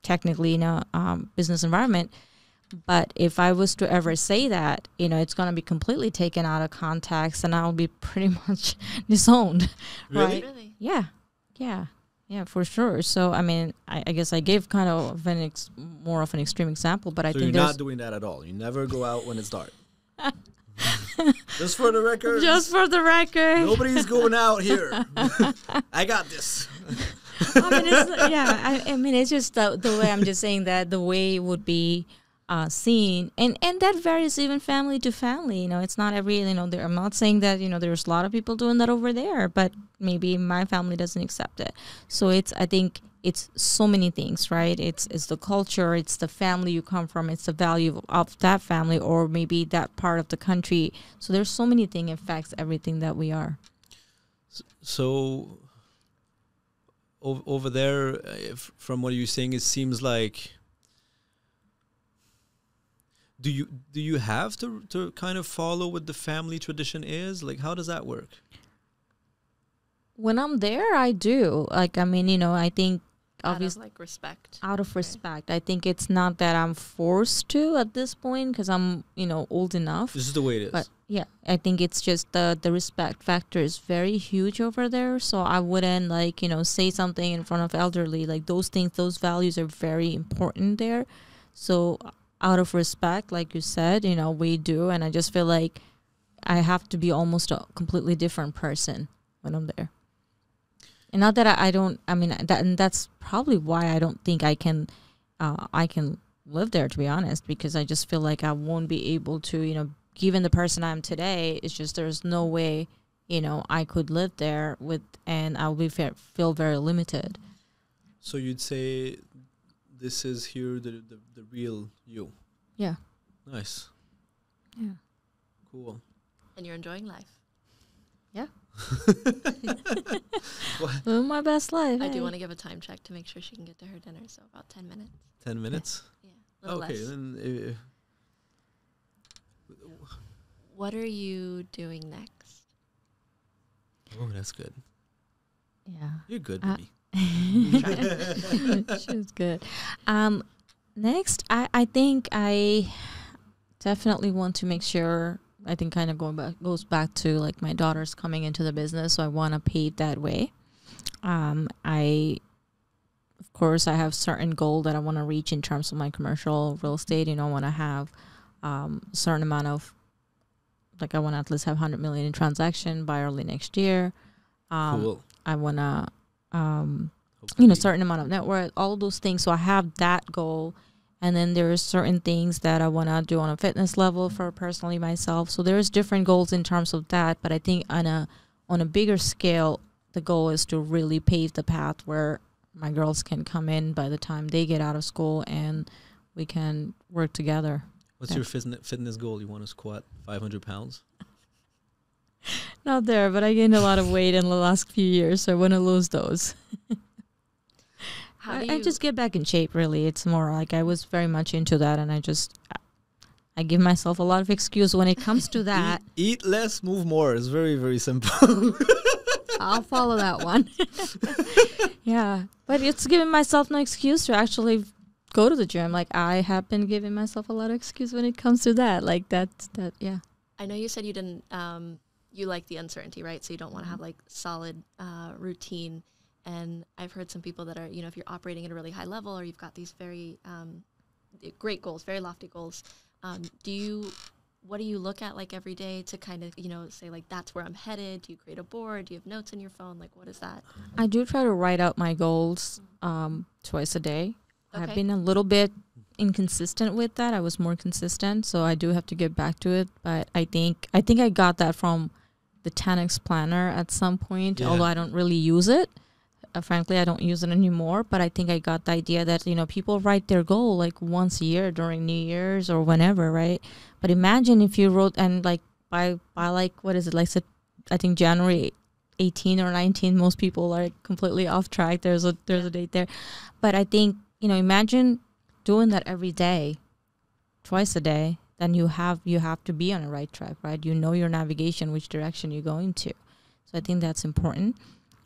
technically in a business environment. But if I was to ever say that, you know, it's going to be completely taken out of context, and I'll be pretty much disowned. Really? Right? Really? Yeah, for sure. So, I mean, I guess I gave kind of more of an extreme example, but I think you're not doing that at all. You never go out when it's dark. Just for the record. Nobody's going out here. I got this. I mean, it's just the way I'm just saying that the way it would be seen, and that varies even family to family. You know, it's not every, you know, I'm not saying that, you know, there's a lot of people doing that over there, but maybe my family doesn't accept it. So I think it's so many things, right? It's the culture, it's the family you come from, it's the value of that family, or maybe that part of the country. So there's so many things affects everything that we are. So over there, from what you're saying, it seems like, do you have to kind of follow what the family tradition is? Like, how does that work? When I'm there, I do. Like, I mean, you know, I think obviously out of, like, respect. Out of respect. I think it's not that I'm forced to at this point, because I'm, you know, old enough. This is the way it is. But yeah, I think it's just the respect factor is very huge over there. So I wouldn't, like, you know, say something in front of elderly. Like, those things, those values are very important there. So out of respect, like you said, you know, we do. And I just feel like I have to be almost a completely different person when I'm there. And not that I don't, I mean, and that's probably why I don't think I can live there, to be honest, because I just feel like I won't be able to, you know, given the person I am today, it's just there's no way, you know, I could live there and I'll be feel very limited. So you'd say this is here the real you. Yeah. Nice. Yeah. Cool. And you're enjoying life. Yeah. Living my best life. I do want to give a time check to make sure she can get to her dinner, so about 10 minutes. 10 minutes? Yeah. Okay. Less. Then what are you doing next? Oh, that's good. Yeah. You're good, baby. She was good. Next, I think I definitely want to make sure, I think kind of goes back to like my daughter's coming into the business, so I want to pave that way. Of course, I have certain goal that I want to reach in terms of my commercial real estate. You know, I want to have a certain amount of, like I want to at least have 100 million in transaction by early next year. Cool. I want to, you know, certain amount of net worth, all those things. So I have that goal. And then there's certain things that I want to do on a fitness level for personally myself. So there's different goals in terms of that. But I think on a bigger scale, the goal is to really pave the path where my girls can come in by the time they get out of school and we can work together. What's your fitness goal? You want to squat 500 pounds? Not there, but I gained a lot of weight in the last few years, so I want to lose those. I just get back in shape, really. It's more like I was very much into that, and I give myself a lot of excuse when it comes to that. Eat less, move more. It's very, very simple. I'll follow that one. Yeah, but it's giving myself no excuse to actually go to the gym. Like, I have been giving myself a lot of excuse when it comes to that. Like, yeah. I know you said you didn't, you like the uncertainty, right? So you don't want to have, like, solid routine. And I've heard some people that are, you know, if you're operating at a really high level or you've got these very great goals, very lofty goals, what do you look at, like, every day to kind of, you know, say, like, that's where I'm headed? Do you create a board? Do you have notes in your phone? Like, what is that? I do try to write out my goals twice a day. Okay. I've been a little bit inconsistent with that. I was more consistent, so I do have to get back to it. But I think I got that from the 10X planner at some point, although I don't really use it. Frankly, I don't use it anymore, but I think I got the idea that, you know, people write their goal like once a year during New Year's or whenever, right? But imagine if you wrote, and like by like, what is it, like I think January 18 or 19, most people are completely off track. There's a date there. But I think, you know, imagine doing that every day, twice a day, then you have to be on a right track, right? You know your navigation, which direction you're going to. So I think that's important.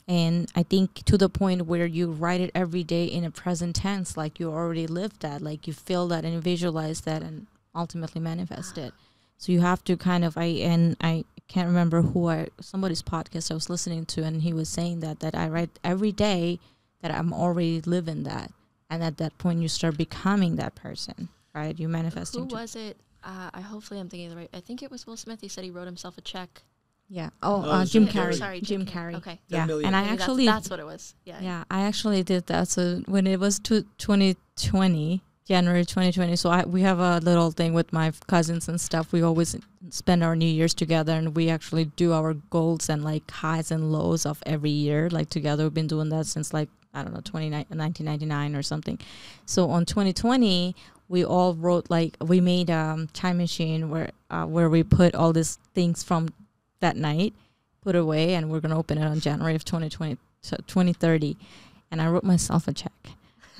And I think to the point where you write it every day in a present tense, like you already lived that, like you feel that and visualize that and ultimately manifest it. So you have to kind of, I can't remember somebody's podcast I was listening to, and he was saying that I write every day that I'm already living that. And at that point, you start becoming that person, right? You manifest. Who was it? Hopefully I'm thinking of the right. I think it was Will Smith. He said he wrote himself a check. Yeah. Jim Carrey. Sorry, Jim Carrey. Okay. Yeah. And I actually that's what it was. Yeah. Yeah, I actually did that. So when it was 2020, January 2020. So we have a little thing with my cousins and stuff. We always spend our New Year's together, and we actually do our goals and like highs and lows of every year, like together. We've been doing that since like, I don't know, 1999 or something. So on 2020, we all wrote, like, we made a time machine where we put all these things from that night, put away, and we're going to open it on January of 2030. And I wrote myself a check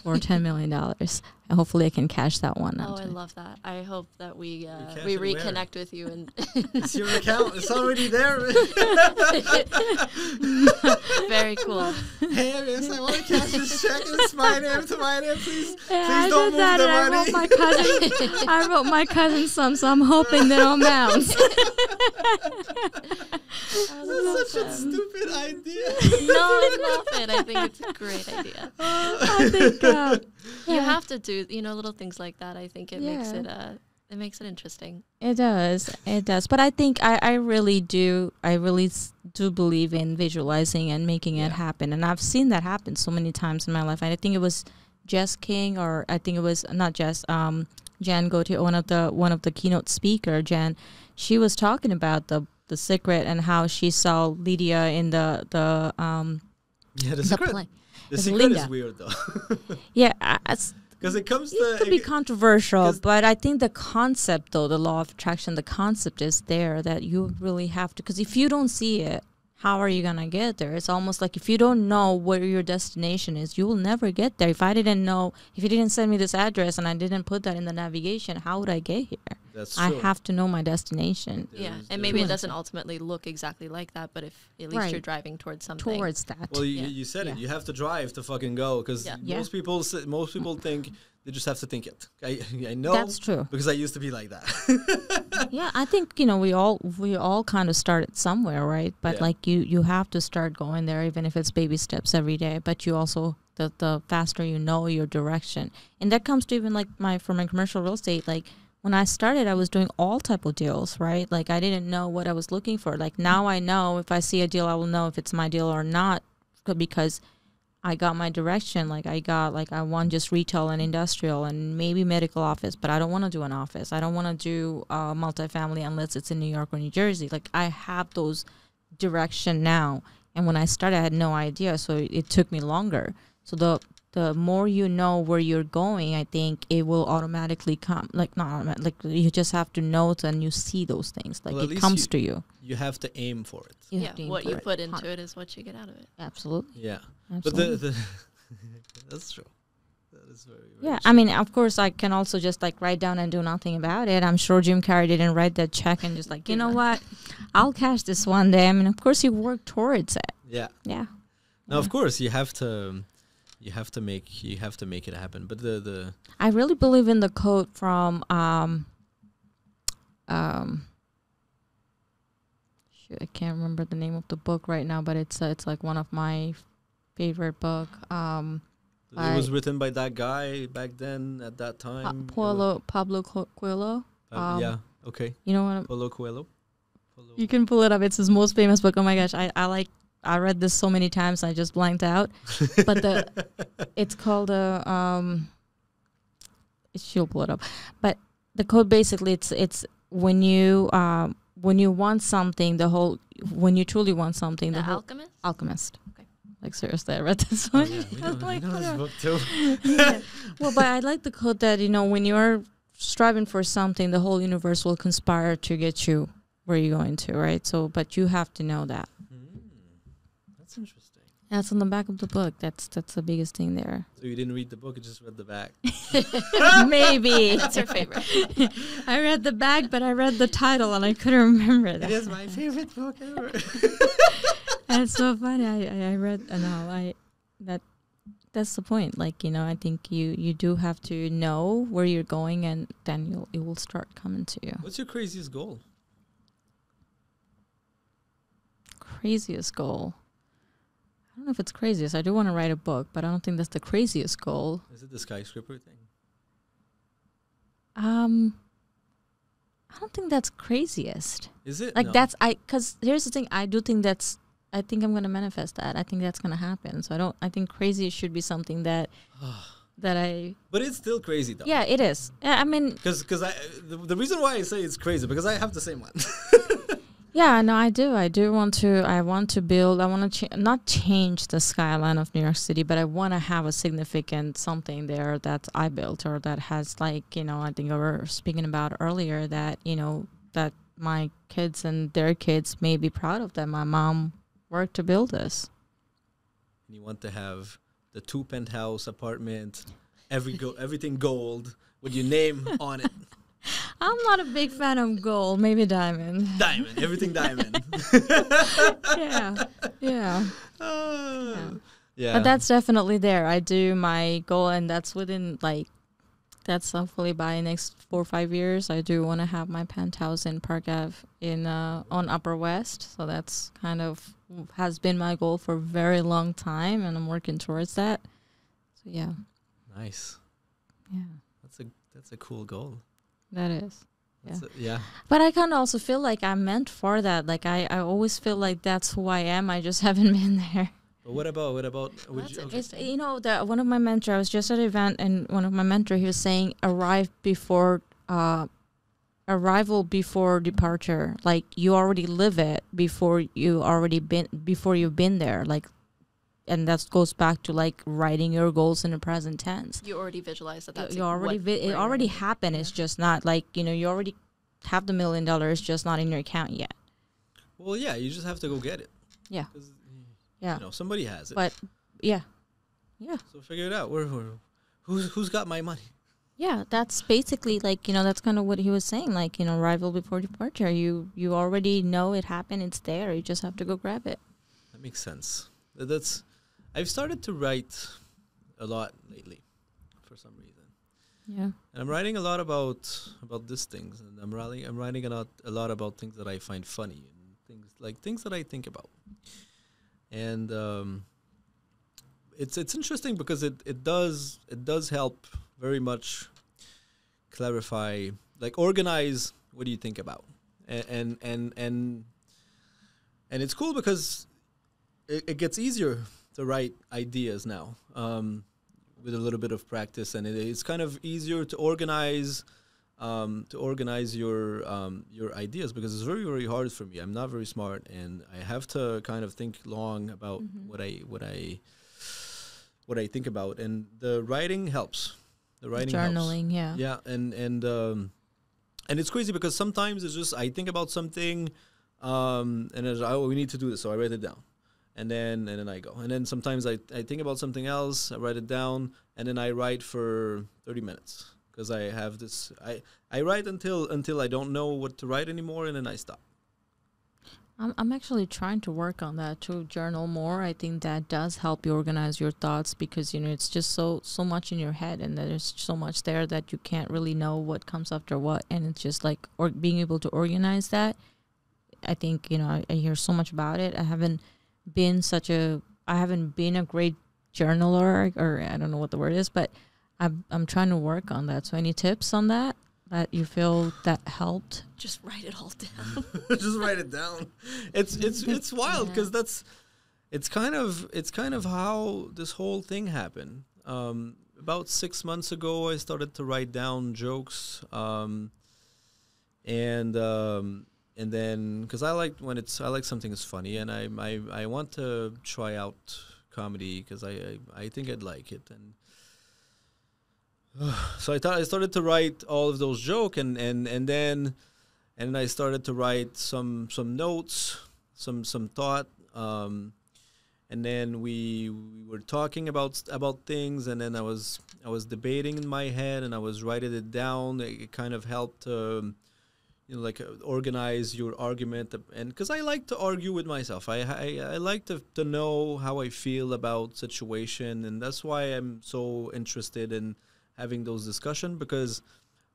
for $10 million. And hopefully I can cash that one. I love that. I hope that we reconnect with you. And it's your account. It's already there. Very cool. Hey, yes, I want to cash this check. It's my name to my name. Please, yeah, please don't move the money. I wrote my cousin some, so I'm hoping they don't bounce. That's such a stupid idea. No, it's not. I think it's a great idea. I think you have to do, little things like that. I think it makes it It makes it interesting. It does. It does. But I think I really do believe in visualizing and making it happen. And I've seen that happen so many times in my life. And I think it was Jess King, or I think it was not Jess, Jan Gautier, one of the keynote speaker, Jan. She was talking about the secret and how she saw Lydia in the secret. Play. The secret is weird though. Yeah, because it comes it could be controversial, but I think the concept, though, the law of attraction, the concept is there that you really have to. Because if you don't see it, how are you gonna get there? It's almost like if you don't know where your destination is, you will never get there. If you didn't send me this address and I didn't put that in the navigation, how would I get here? That's true. I have to know my destination. And maybe it doesn't ultimately look exactly like that, but if at least you're driving towards something. Towards that. Well, you said it. You have to drive to fucking go, because most people think they just have to think it. I know that's true, because I used to be like that. Yeah, I think we all kind of started somewhere, right? But like you have to start going there, even if it's baby steps every day. But you also the faster you know your direction, and that comes to even like for my commercial real estate. Like when I started, I was doing all type of deals, right? Like I didn't know what I was looking for. Like now I know if I see a deal, I will know if it's my deal or not, because I got my direction. Like I want just retail and industrial and maybe medical office, but I don't want to do an office. I don't want to do multifamily unless it's in New York or New Jersey. Like I have those direction now. And when I started, I had no idea. So it took me longer. So the more you know where you're going, I think it will automatically come. Like not automatic, like you just have to know it, and you see those things. Like it comes to you. You have to aim for it. What you put into it is what you get out of it. Absolutely. Yeah. Absolutely. But that's true. That is very, very true. true. I mean, of course, I can also just like write down and do nothing about it. I'm sure Jim Carrey didn't write that check and just like, you know what, I'll cash this one day. I mean, of course, you work towards it. Yeah. Yeah. Now, of course, you have to make it happen. But the I really believe in the quote from I can't remember the name of the book right now, but it's like one of my favorite book. It was written by that guy back then at that time. Pablo Coelho. Yeah. Okay. You know what? Pablo Coelho. You can pull it up. It's his most famous book. Oh my gosh, I read this so many times I just blanked out. But it's called she'll pull it up. But the code basically it's when you want something, when you truly want something, the Alchemist? Alchemist. Okay. Like seriously, I read this one. We know this book too. Yeah. Well, but I like the quote that, when you're striving for something, the whole universe will conspire to get you where you're going to, right? So, but you have to know that. That's interesting. That's on the back of the book. That's the biggest thing there. So you didn't read the book, you just read the back. Maybe. That's her favorite. I read the back, but I read the title and I couldn't remember that. It is my favorite book ever. And it's so funny. I read, that's the point. Like, I think you do have to know where you're going, and then it will start coming to you. What's your craziest goal? Craziest goal? I don't know if it's craziest. I do want to write a book, but I don't think that's the craziest goal. Is it the skyscraper thing? I don't think that's craziest. Is it? Like no. because here's the thing. I think I'm going to manifest that. I think that's going to happen. So I think crazy should be something that I. But it's still crazy though. Yeah, it is. I mean. Because the reason why I say it's crazy, because I have the same one. Yeah, no, I do. I want to build. I want to not change the skyline of New York City, but I want to have a significant something there that I built, or that has, like, I think we were speaking about earlier, that, that my kids and their kids may be proud of that my mom worked to build this. And you want to have the 2 penthouse apartment, everything gold with your name on it. I'm not a big fan of gold. Maybe diamond. Diamond. Everything diamond. Yeah. Yeah. Yeah. But that's definitely there. I do my goal, and that's within, that's hopefully by next 4 or 5 years. I do want to have my penthouse in Park Ave on Upper West. So that's kind of has been my goal for a very long time, and I'm working towards that. So yeah. Nice. Yeah. That's a cool goal. That is. Yeah. But I kind of also feel like I'm meant for that. Like I always feel like that's who I am. I just haven't been there. But what about? It's, you know, one of my mentor. I was just at an event, and one of my mentor, he was saying, arrival before departure. Like you already live it before you've been there. Like, and that goes back to like writing your goals in the present tense. You already visualize that. That's it already happened. Yeah. It's just not like, you know, you already have the $1 million, just not in your account yet. Well, yeah, you just have to go get it. Yeah. Yeah. You know, somebody has it. But yeah. So figure it out. Who's got my money? Yeah, that's basically like, you know, that's kind of what he was saying. Like, you know, arrival before departure. You already know it happened. It's there. You just have to go grab it. That makes sense. I've started to write a lot lately, for some reason. Yeah. And I'm writing a lot about these things, and I'm writing a lot about things that I find funny and things that I think about. And it's interesting because it does help very much clarify, like organize what do you think about, and it's cool because it gets easier to write ideas now with a little bit of practice, and it's kind of easier to organize your ideas, because it's very, very hard for me. I'm not very smart, and I have to kind of think long about what I think about, and the writing helps. The writing journaling helps. Yeah, and it's crazy because sometimes it's just I think about something, and it's, we need to do this, so I write it down. And then I go. And then sometimes I think about something else, I write it down, and then I write for 30 minutes. Because I have this, I write until I don't know what to write anymore, and then I stop. I'm actually trying to work on that, to journal more. I think that does help you organize your thoughts, because, you know, it's just so much in your head, and there's so much there that you can't really know what comes after what. And it's just like, being able to organize that. I think, you know, I hear so much about it. I haven't been a great journaler, or I don't know what the word is, but I'm trying to work on that. So any tips on that you feel that helped? Just write it all down. Just write it down. It's wild, because it's kind of how this whole thing happened. About 6 months ago, I started to write down jokes, and then because I like something is funny, and I want to try out comedy because I think I'd like it. And so I started to write all of those jokes, and then I started to write some notes, some thought, and then we were talking about things, and then I was debating in my head, and I was writing it down. It kind of helped organize your argument, and because I like to argue with myself, I like to know how I feel about situation, and that's why I'm so interested in having those discussions, because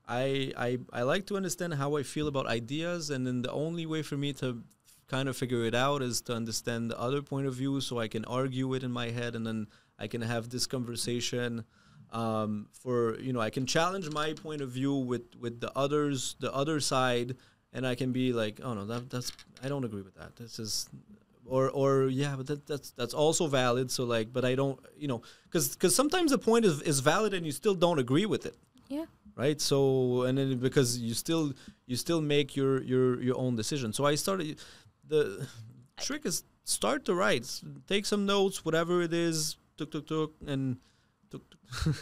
I like to understand how I feel about ideas, and then the only way for me to kind of figure it out is to understand the other point of view, so I can argue it in my head, and then I can have this conversation. I can challenge my point of view with the other side, and I can be like, oh no, that's I don't agree with that. This is, or yeah, but that's also valid. So like, but I don't, because sometimes the point is valid and you still don't agree with it. Yeah. Right. So, and then because you still make your own decision. So I started. The trick is start to write, take some notes, whatever it is, and.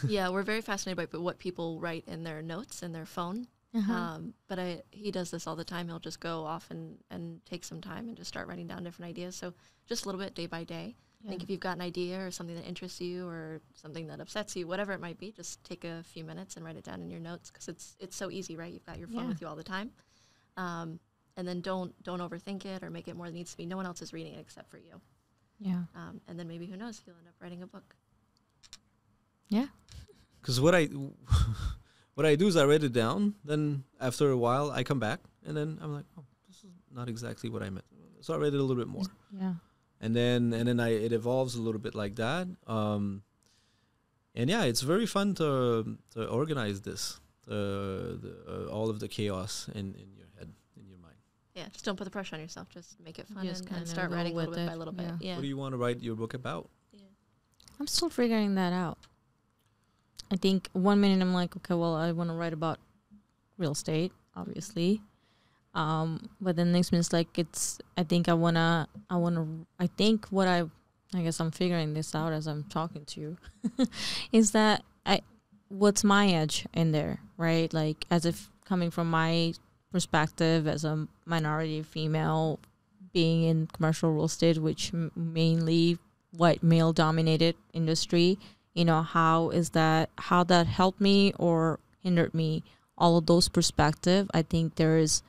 Yeah, we're very fascinated by what people write in their notes in their phone. But he does this all the time. He'll just go off and take some time and just start writing down different ideas. So just a little bit day by day. Yeah. I think if you've got an idea or something that interests you or something that upsets you, whatever it might be, just take a few minutes and write it down in your notes, because it's so easy, right? You've got your phone with you all the time. And then don't overthink it or make it more than it needs to be. No one else is reading it except for you. Yeah. And then maybe, who knows, you'll end up writing a book. Yeah. Because what I do is I write it down. Then after a while, I come back, and then I'm like, oh, this is not exactly what I meant. So I write it a little bit more. Yeah. And then it evolves a little bit like that. And yeah, it's very fun to organize this. all of the chaos in your head, in your mind. Yeah, just don't put the pressure on yourself. Just make it fun and start writing little bit by little bit. Yeah. What do you want to write your book about? Yeah. I'm still figuring that out. I think 1 minute I'm like, okay, well, I want to write about real estate, obviously. But then next minute it's like I guess I'm figuring this out as I'm talking to you, is that what's my edge in there, right? Like, as if coming from my perspective as a minority female being in commercial real estate, which mainly white male dominated industry, how that helped me or hindered me, all of those perspective. I think there's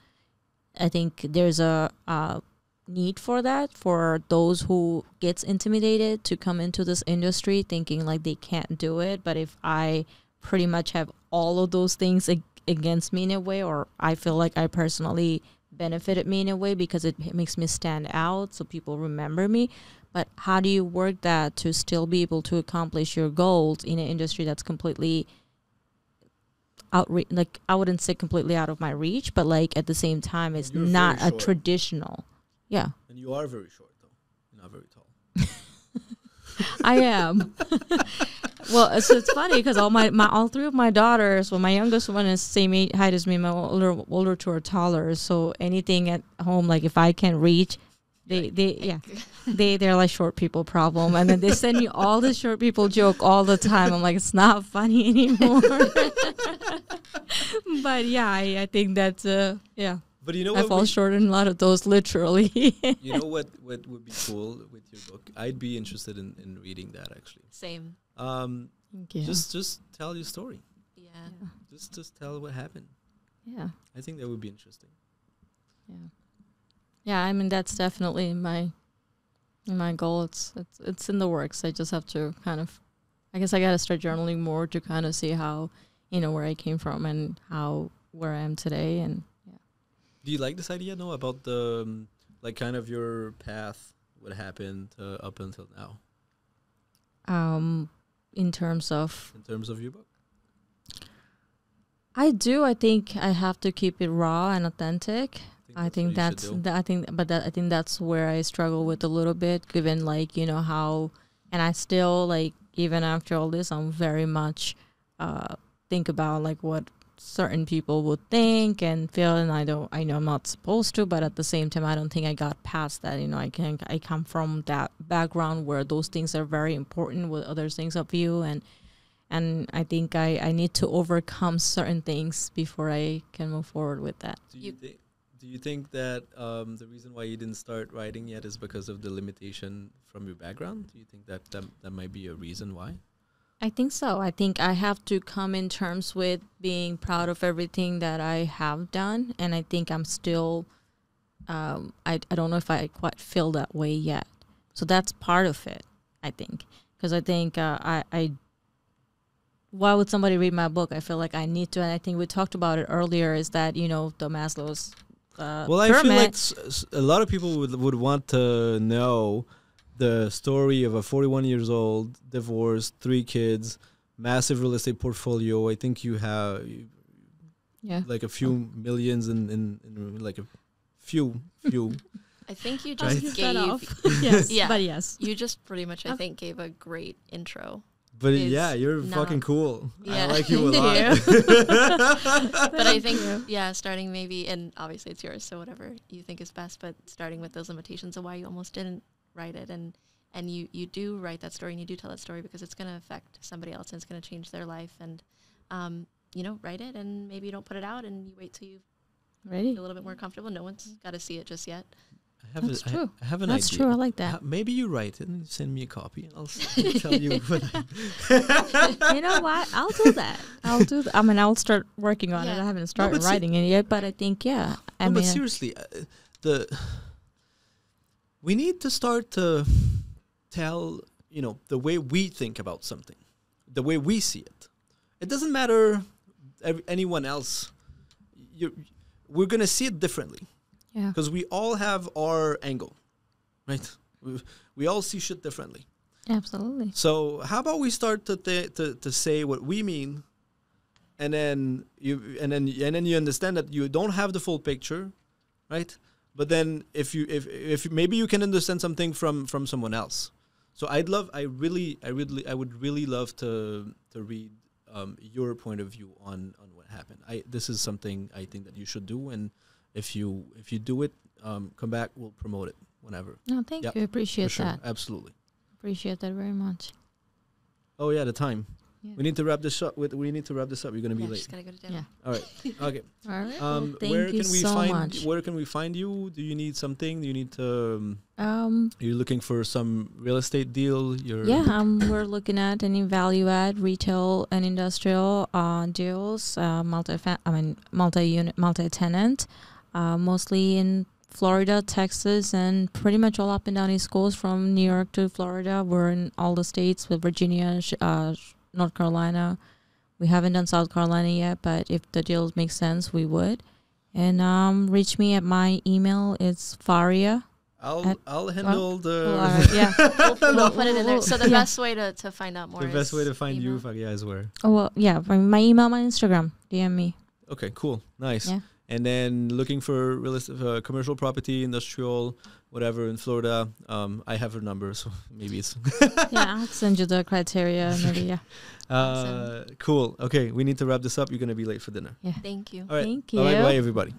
a need for that, for those who gets intimidated to come into this industry thinking like they can't do it. But if I pretty much have all of those things against me in a way, or I feel like I personally benefited me in a way because it makes me stand out so people remember me. But how do you work that to still be able to accomplish your goals in an industry that's completely like, I wouldn't say completely out of my reach, but like at the same time it's not a traditional. Yeah. And you are very short, though. You're not very tall. I am. Well, so it's funny because all three of my daughters, well, my youngest one is same height as me. My older two are taller. So anything at home, like if I can't reach, they're like short people problem. And then they send me all the short people joke all the time. I'm like, it's not funny anymore. But yeah, I think that's yeah. But you know, I fall short in a lot of those, literally. You know what would be cool with your book? I'd be interested in reading that, actually. Same. Just tell your story. Yeah. Just tell what happened. Yeah. I think that would be interesting. Yeah. Yeah, I mean, that's definitely my goal. It's in the works. I just have to kind of, I guess I got to start journaling more to kind of see how, where I came from and where I am today. And yeah. Do you like this idea, no, about the, like, kind of your path, what happened up until now? In terms of your book? I do. I think I have to keep it raw and authentic. I think that's where I struggle with a little bit, given like, how, and I still, like, even after all this, I'm very much think about like what certain people would think and feel, and I know I'm not supposed to, but at the same time I don't think I got past that. I come from that background where those things are very important, what others think of you, and I think I need to overcome certain things before I can move forward with that. Do you think that the reason why you didn't start writing yet is because of the limitation from your background? Do you think that might be a reason why? I think so. I think I have to come in terms with being proud of everything that I have done. And I think I'm still, I don't know if I quite feel that way yet. So that's part of it, I think. Because I think why would somebody read my book? I feel like I need to. And I think we talked about it earlier, is that, the Maslow's well, I feel like a lot of people would want to know the story of a 41 years old, divorced, 3 kids, massive real estate portfolio. I think you have like a few millions in like a few. I think you just gave yes, yeah. But yes, you just pretty much I think gave a great intro. But yeah, you're fucking cool. Yeah. I like you a lot. But I think, starting maybe, and obviously it's yours, so whatever you think is best, but starting with those limitations of why you almost didn't write it. And you do write that story and you do tell that story because it's going to affect somebody else and it's going to change their life. And, write it and maybe you don't put it out and you wait till you feel a little bit more comfortable. No one's got to see it just yet. That's true. I have an That's idea. true. I like that. Maybe you write it and send me a copy, and I'll tell you what. You know what? I'll do that. I mean, I'll start working on it. I haven't started writing it yet, but I think but seriously, we need to start to tell the way we think about something, the way we see it. It doesn't matter anyone else. We're gonna see it differently. Yeah. Because we all have our angle, right? We all see shit differently. Absolutely. So how about we start to say what we mean and then you understand that you don't have the full picture, right? But then if maybe you can understand something from someone else. So I would really love to read your point of view on what happened. This is something I think that you should do, and if you do it, come back, we'll promote it whenever. No, thank you. Appreciate that. Absolutely. Appreciate that very much. Oh yeah, the time. Yeah. We need to wrap this up. You're gonna be late. Just gotta go to dinner. Yeah. All right. Okay. All right. Well, thank you so much. Where can we find you? Do you need something? Do you need to? You're looking for some real estate deal. We're looking at any value add retail and industrial deals. Multi-unit, multi-tenant. Mostly in Florida, Texas, and pretty much all up and down East Coast from New York to Florida. We're in all the states with Virginia, North Carolina. We haven't done South Carolina yet, but if the deals make sense, we would. And reach me at my email. It's Faria. I'll handle we'll put it in there. So the best way to find out more. The best way to find you, Faria, is where? My email, my Instagram. DM me. Okay, cool, nice. Yeah. And then looking for real estate, commercial property, industrial, whatever in Florida. I have her number, so maybe it's. I'll send you the criteria. Maybe, Cool. Okay, we need to wrap this up. You're gonna be late for dinner. Yeah. Thank you. All right. Thank you. Bye, everybody.